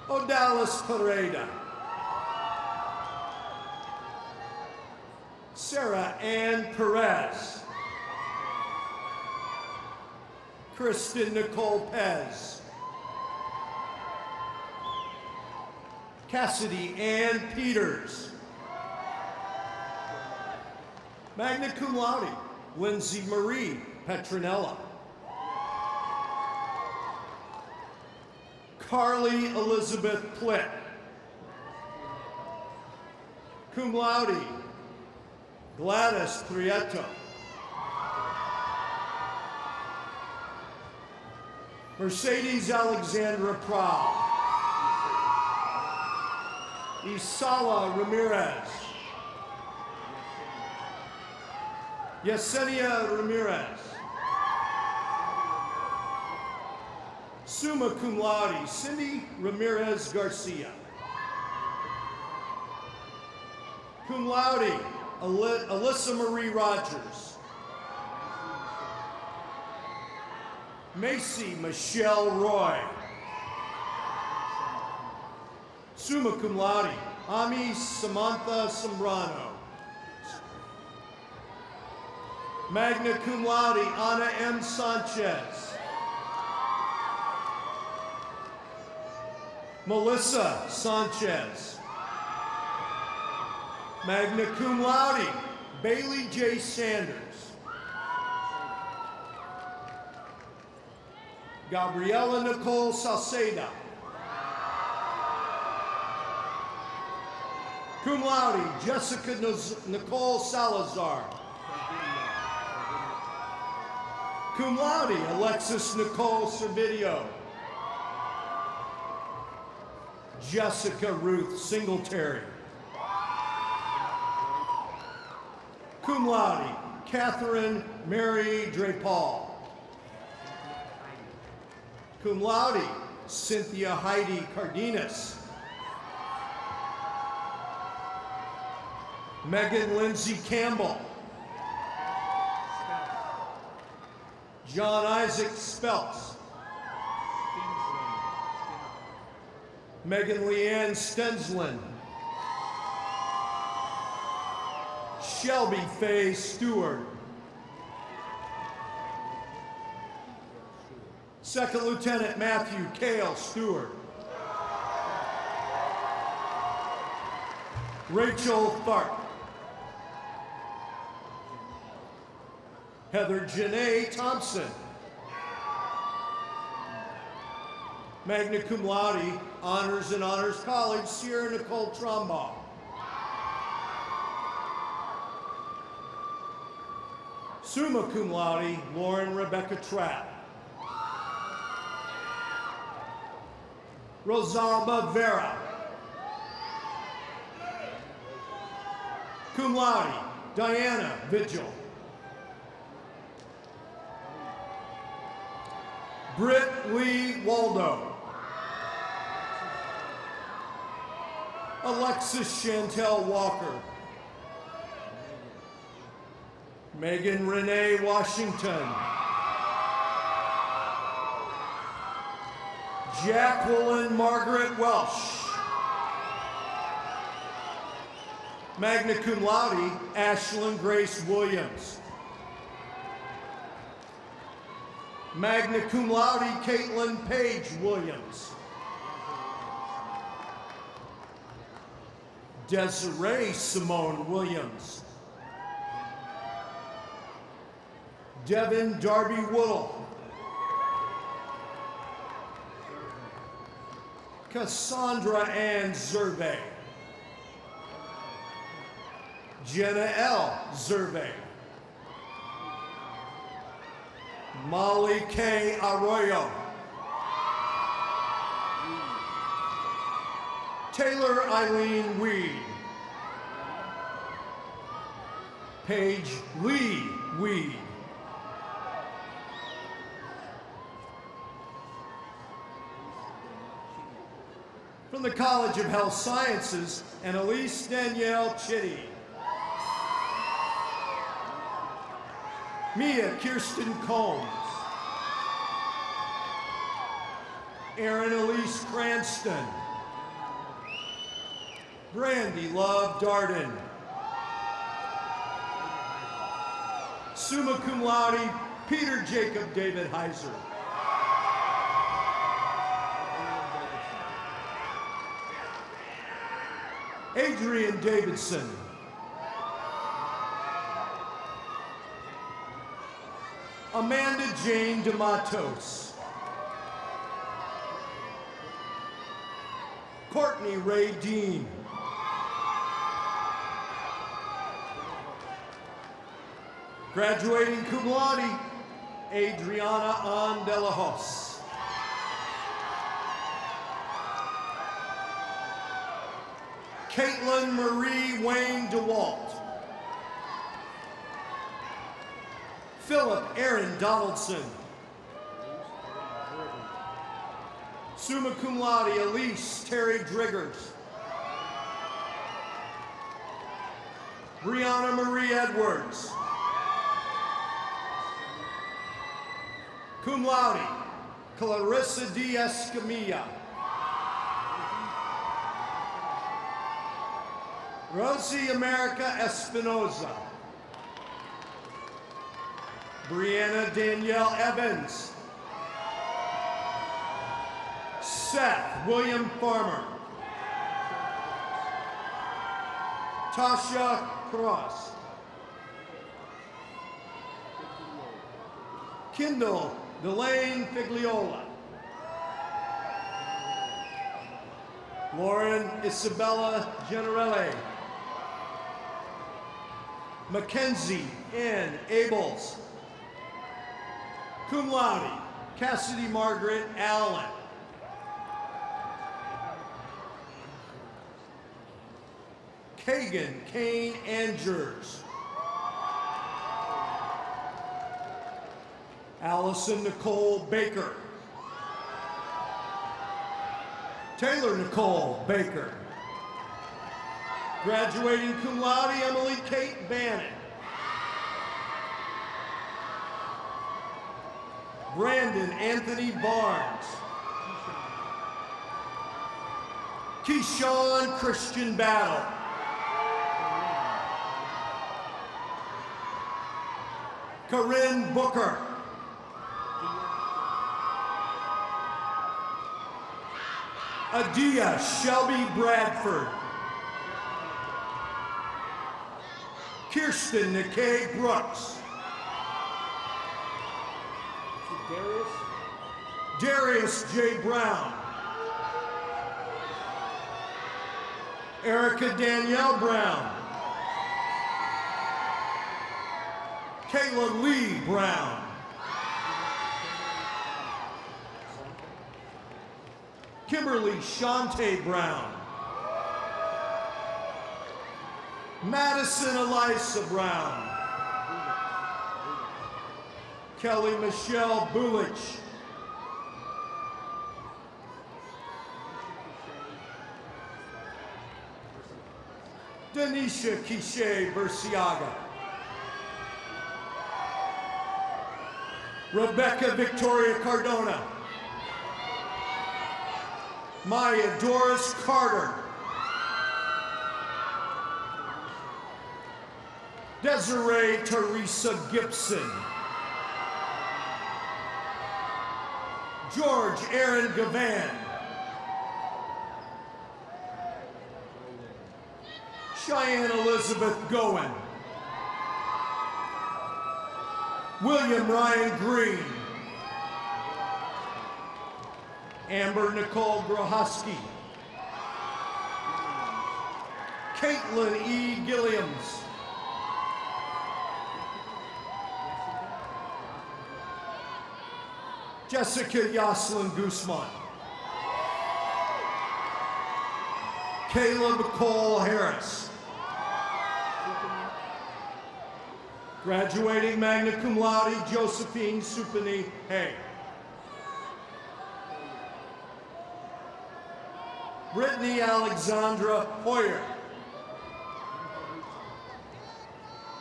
Odalis Pareda. Sarah Ann Perez. Kristen Nicole Pez. Cassidy Ann Peters. Magna cum laude, Lindsay Marie Petronella. Carly Elizabeth Plitt. Cum laude, Gladys Prieto. Mercedes Alexandra Prowl. Isala Ramirez. Yesenia Ramirez. Summa cum laude, Cindy Ramirez Garcia. Cum laude, Alyssa Marie Rogers. Mace Michelle Roy. Summa cum laude, Ami Samantha Sombrano. Magna cum laude, Ana M. Sanchez. Melissa Sanchez. Magna cum laude, Bailey J. Sanders. Gabriela Nicole Salceda. Cum laude, Jessica Nicole Salazar. Cum laude, Alexis Nicole Servideo. Jessica Ruth Singletary. Cum laude, Catherine Mary Drapal. Cum laude, Cynthia Heidi Cardenas. Megan Lindsay Campbell. John Isaac Speltz. Megan Leanne Stensland. Shelby Faye Stewart. Second Lieutenant Matthew Cale Stewart. Rachel Tharp. Heather Janae Thompson. Magna cum laude, Honors and Honors College, Sierra Nicole Trombaugh. Summa cum laude, Lauren Rebecca Trapp. Rosalba Vera. Cum laude, Diana Vigil. Britt Lee Waldo. Alexis Chantel Walker. Megan Renee Washington. Jacqueline Margaret Welsh. Magna cum laude, Ashlyn Grace Williams. Magna cum laude, Caitlin Page Williams. Desiree Simone Williams. Devin Darby Woodle. Cassandra Ann Zerbe. Jenna L. Zerbe. Molly K. Arroyo. Taylor Eileen Weed. Paige Lee Weed. From the College of Health Sciences, Annalise Danielle Chitty. Mia Kirsten Combs. Erin Elise Cranston. Brandy Love Darden. Summa cum laude, Peter Jacob David Heiser. Adrian Davidson. Amanda Jane DeMatos. Courtney Ray Dean. Graduating cum laude, Adriana Ann de la Hoz. Caitlin Marie Wayne DeWalt. Philip Aaron Donaldson. Summa cum laude, Elise Terry Driggers. Brianna Marie Edwards. Cum laude, Clarissa D. Escamilla. Rosie America Espinoza. Brianna Danielle Evans. Seth William Farmer. Tasha Cross. Kendall Delane Figliola. Lauren Isabella Generale. Mackenzie N. Abels. Cum laude, Cassidy Margaret Allen. Kagan Kane Angers. Allison Nicole Baker. Taylor Nicole Baker. Graduating cum laude, Emily Kate Bannon. Brandon Anthony Barnes. Keyshawn Christian Battle. Corinne Booker. Adia Shelby Bradford. Kirsten Nikkei Brooks. Darius J. Brown. Erica Danielle Brown. Kayla Lee Brown. Kimberly Shante Brown. Madison Elisa Brown. Kelly Michelle Bulich. Denisha Quiche Burciaga. Rebecca Victoria Cardona. Maya Doris Carter. Desiree Teresa Gibson. George Aaron Gavan. Cheyenne Elizabeth Goen. William Ryan Green. Amber Nicole Grohosky. Caitlin E. Gilliams. Jessica Yoslin Guzman. Caleb Cole Harris. Graduating magna cum laude, Josephine Supani Hay. Brittany Alexandra Hoyer.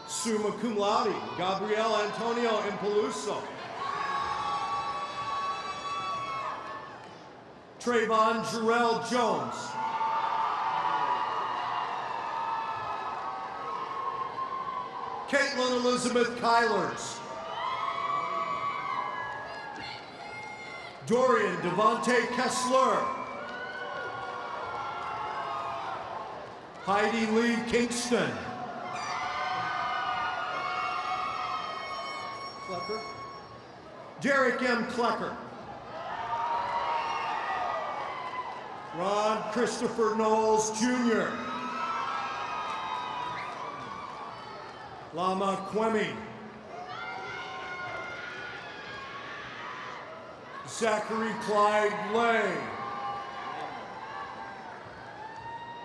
Summa cum laude, Gabriel Antonio Impoluso. Trayvon Jarrell Jones. Caitlin Elizabeth Kylers. Dorian Devontae Kessler. Heidi Lee Kingston. Klecker. Derek M. Klecker. Ron Christopher Knowles, Jr. Lama Kwemi. Zachary Clyde Lay.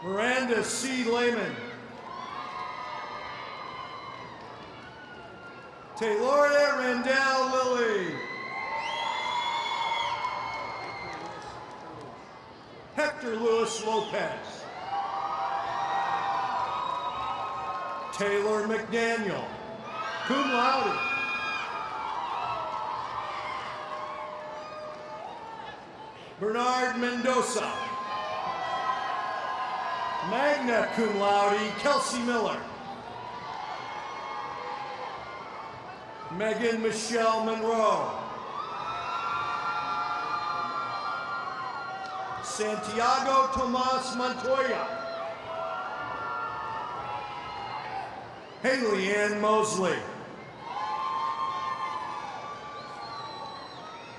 Miranda C. Lehman. Taylor Randall Lilly. Hector Lewis Lopez. Taylor McDaniel, cum laude. Bernard Mendoza. Magna cum laude, Kelsey Miller. Megan Michelle Monroe. Santiago Tomas Montoya. Haley Ann Mosley.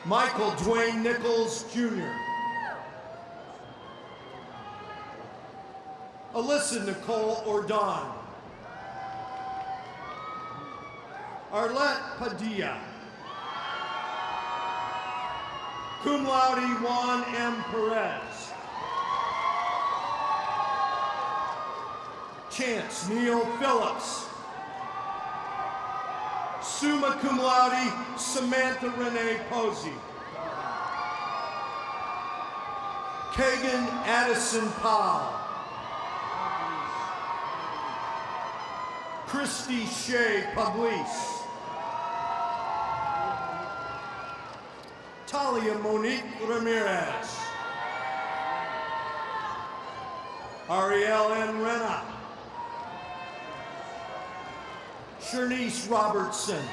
Michael Dwayne Nichols, Jr. Alyssa Nicole Ordon. Arlette Padilla. Cum laude Juan M. Perez. Chance Neil Phillips. Summa cum laude Samantha Renee Posey. Kagan Addison Powell. Christy Shea Pugliese. Talia Monique Ramirez. Ariel N. Rena. Shernice Robertson.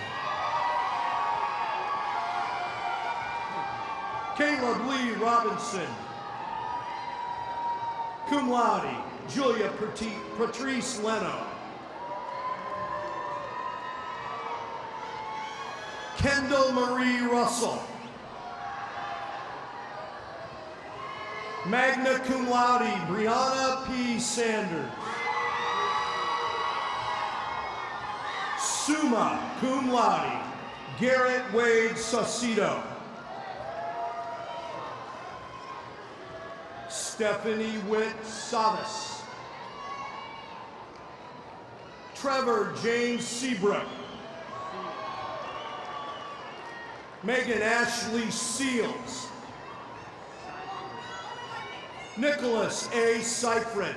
Caleb Lee Robinson. Cum laude, Julia Patrice Leno. Kendall Marie Russell. Magna cum laude, Brianna P. Sanders. Summa cum laude, Garrett Wade Saucedo. Stephanie Witt Savas. Trevor James Seabrook. Megan Ashley Seals. Nicholas A. Seifred.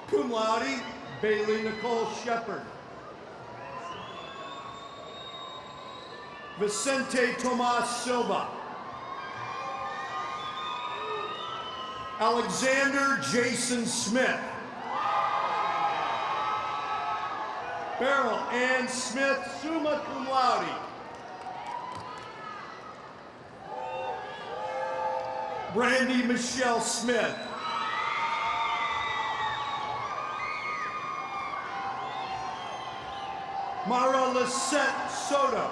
Cum laude, Bailey Nicole Shepard. Vicente Tomas Silva. Alexander Jason Smith. Beryl Ann Smith, summa cum laude. Brandy Michelle Smith. Mara Lisette Soto.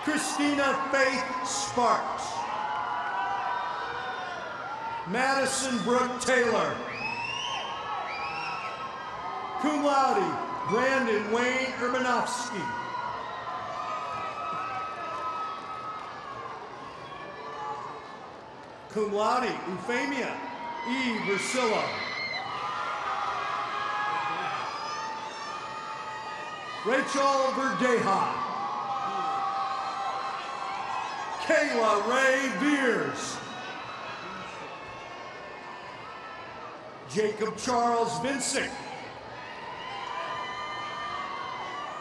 Christina Faith Sparks. Madison Brooke Taylor. Cum laude, Brandon Wayne Urbanowski. Cum laude, Euphemia E. Versilla. Rachel Verdeja. Kayla Ray Beers. Jacob Charles Vincent.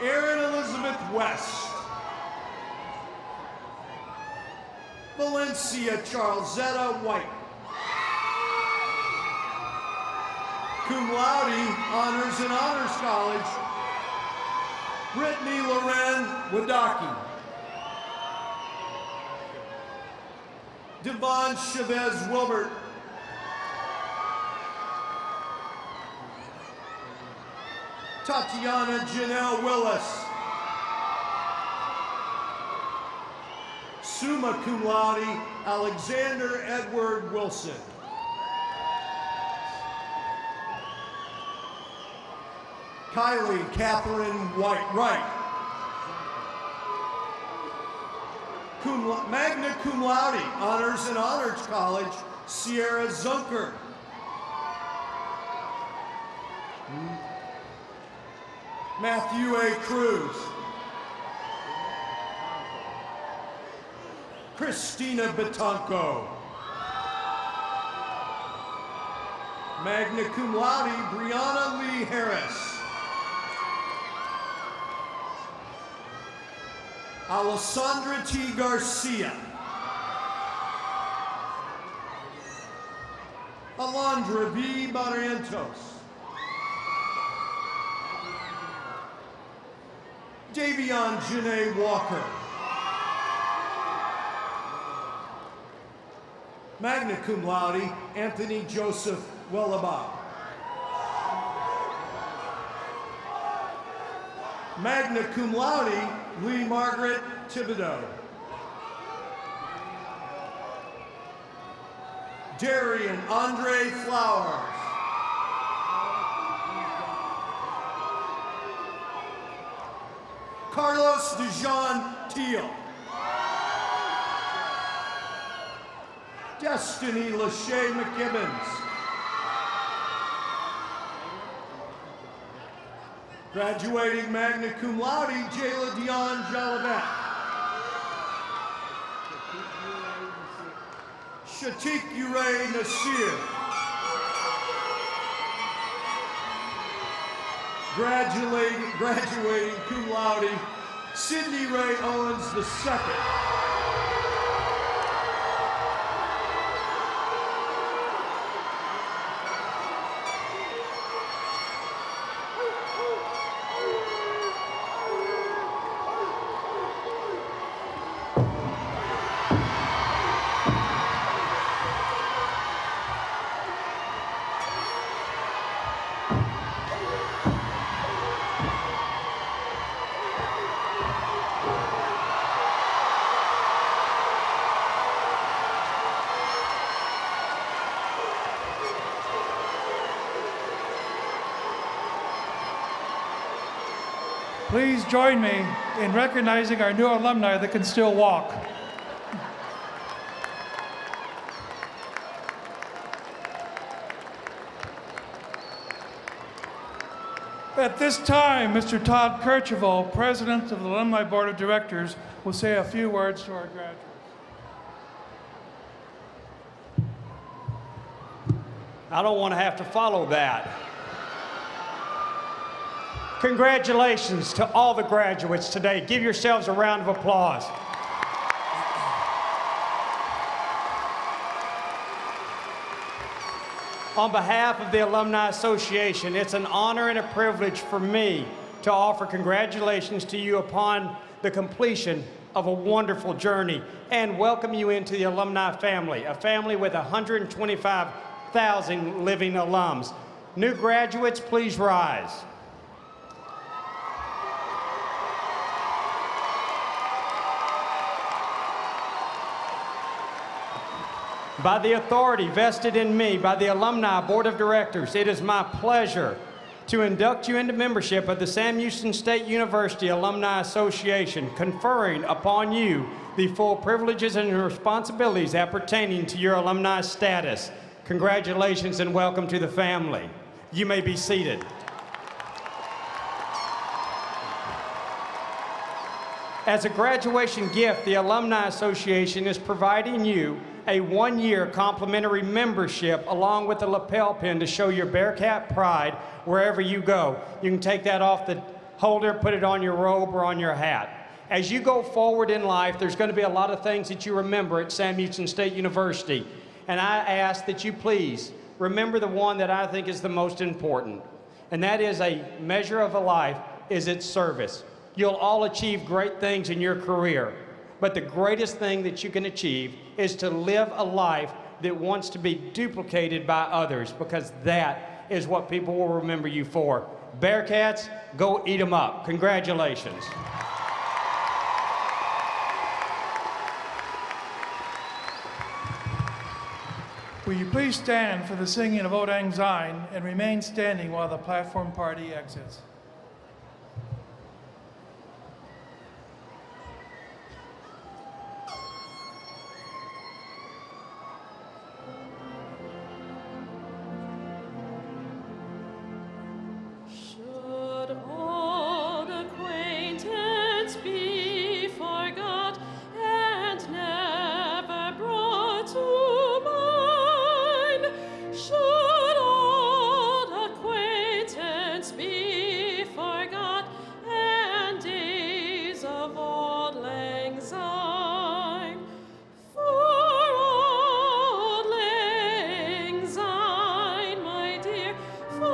Erin Elizabeth West. Valencia Charlesetta White. Cum laude, Honors and Honors College, Brittany Loren Wadaki. Devon Chavez Wilbert. Tatiana Janelle Willis. Summa cum laude, Alexander Edward Wilson. Kylie Catherine Wright. Magna cum laude, Honors and Honors College, Sierra Zunker. Matthew A. Cruz. Christina Betanco. Magna cum laude, Brianna Lee Harris. Alessandra T. Garcia. Alondra V. Barrientos. Davion Janae Walker. Magna cum laude, Anthony Joseph Wellaba. Magna cum laude, Lee Margaret Thibodeau. Darian Andre Flowers. Carlos DeJean Teal. Destiny Lachey McGibbons. Graduating magna cum laude, Jayla Dion Jolivet. Shatik Uray Nasir. Graduating cum laude, Sidney Ray Owens II. Please join me in recognizing our new alumni that can still walk. At this time, Mr. Todd Kercheval, President of the Alumni Board of Directors, will say a few words to our graduates. I don't want to have to follow that. Congratulations to all the graduates today. Give yourselves a round of applause. On behalf of the Alumni Association, it's an honor and a privilege for me to offer congratulations to you upon the completion of a wonderful journey and welcome you into the alumni family, a family with 125,000 living alums. New graduates, please rise. By the authority vested in me by the Alumni Board of Directors, it is my pleasure to induct you into membership of the Sam Houston State University Alumni Association, conferring upon you the full privileges and responsibilities appertaining to your alumni status. Congratulations and welcome to the family. You may be seated. As a graduation gift, the Alumni Association is providing you a one-year complimentary membership along with a lapel pin to show your Bearcat pride wherever you go. You can take that off the holder, put it on your robe or on your hat. As you go forward in life, there's going to be a lot of things that you remember at Sam Houston State University. And I ask that you please remember the one that I think is the most important. And that is a measure of a life is its service. You'll all achieve great things in your career. But the greatest thing that you can achieve is to live a life that wants to be duplicated by others, because that is what people will remember you for. Bearcats, go eat them up. Congratulations. Will you please stand for the singing of O Lang Syne and remain standing while the platform party exits? Should old acquaintance be forgot and never brought to mind? Should old acquaintance be forgot and days of auld lang syne? For auld lang syne, my dear, for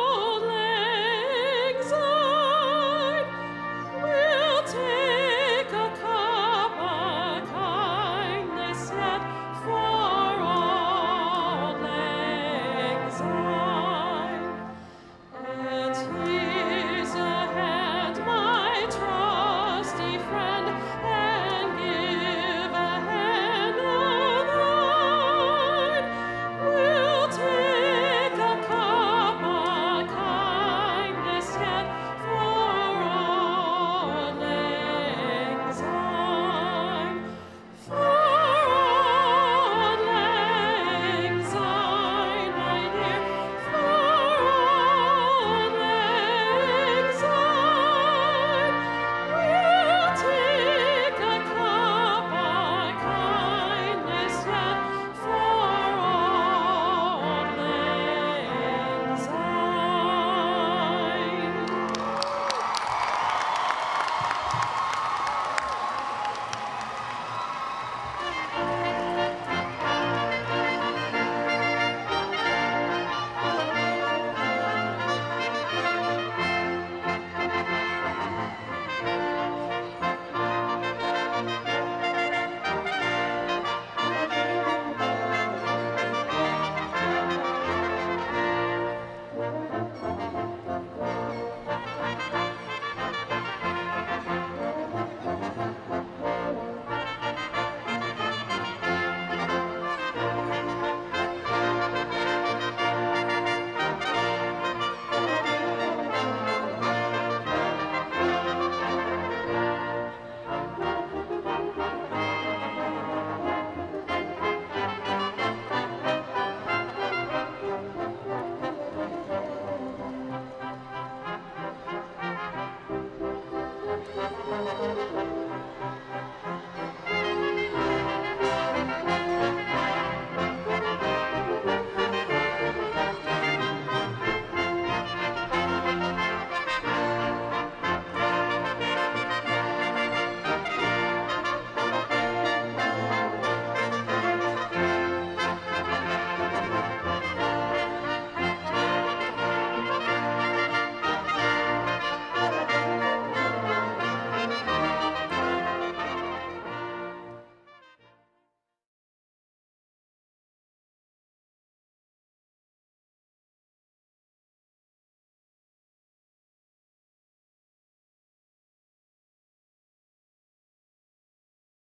auld lang syne, we'll take a cup of kindness yet for auld lang syne. And here's a hand, my trusty friend, and give a hand of thine. We'll take a cup of kindness yet for auld lang syne. For auld lang syne, my dear, for auld lang syne, we'll take a cup of kindness yet for auld lang syne.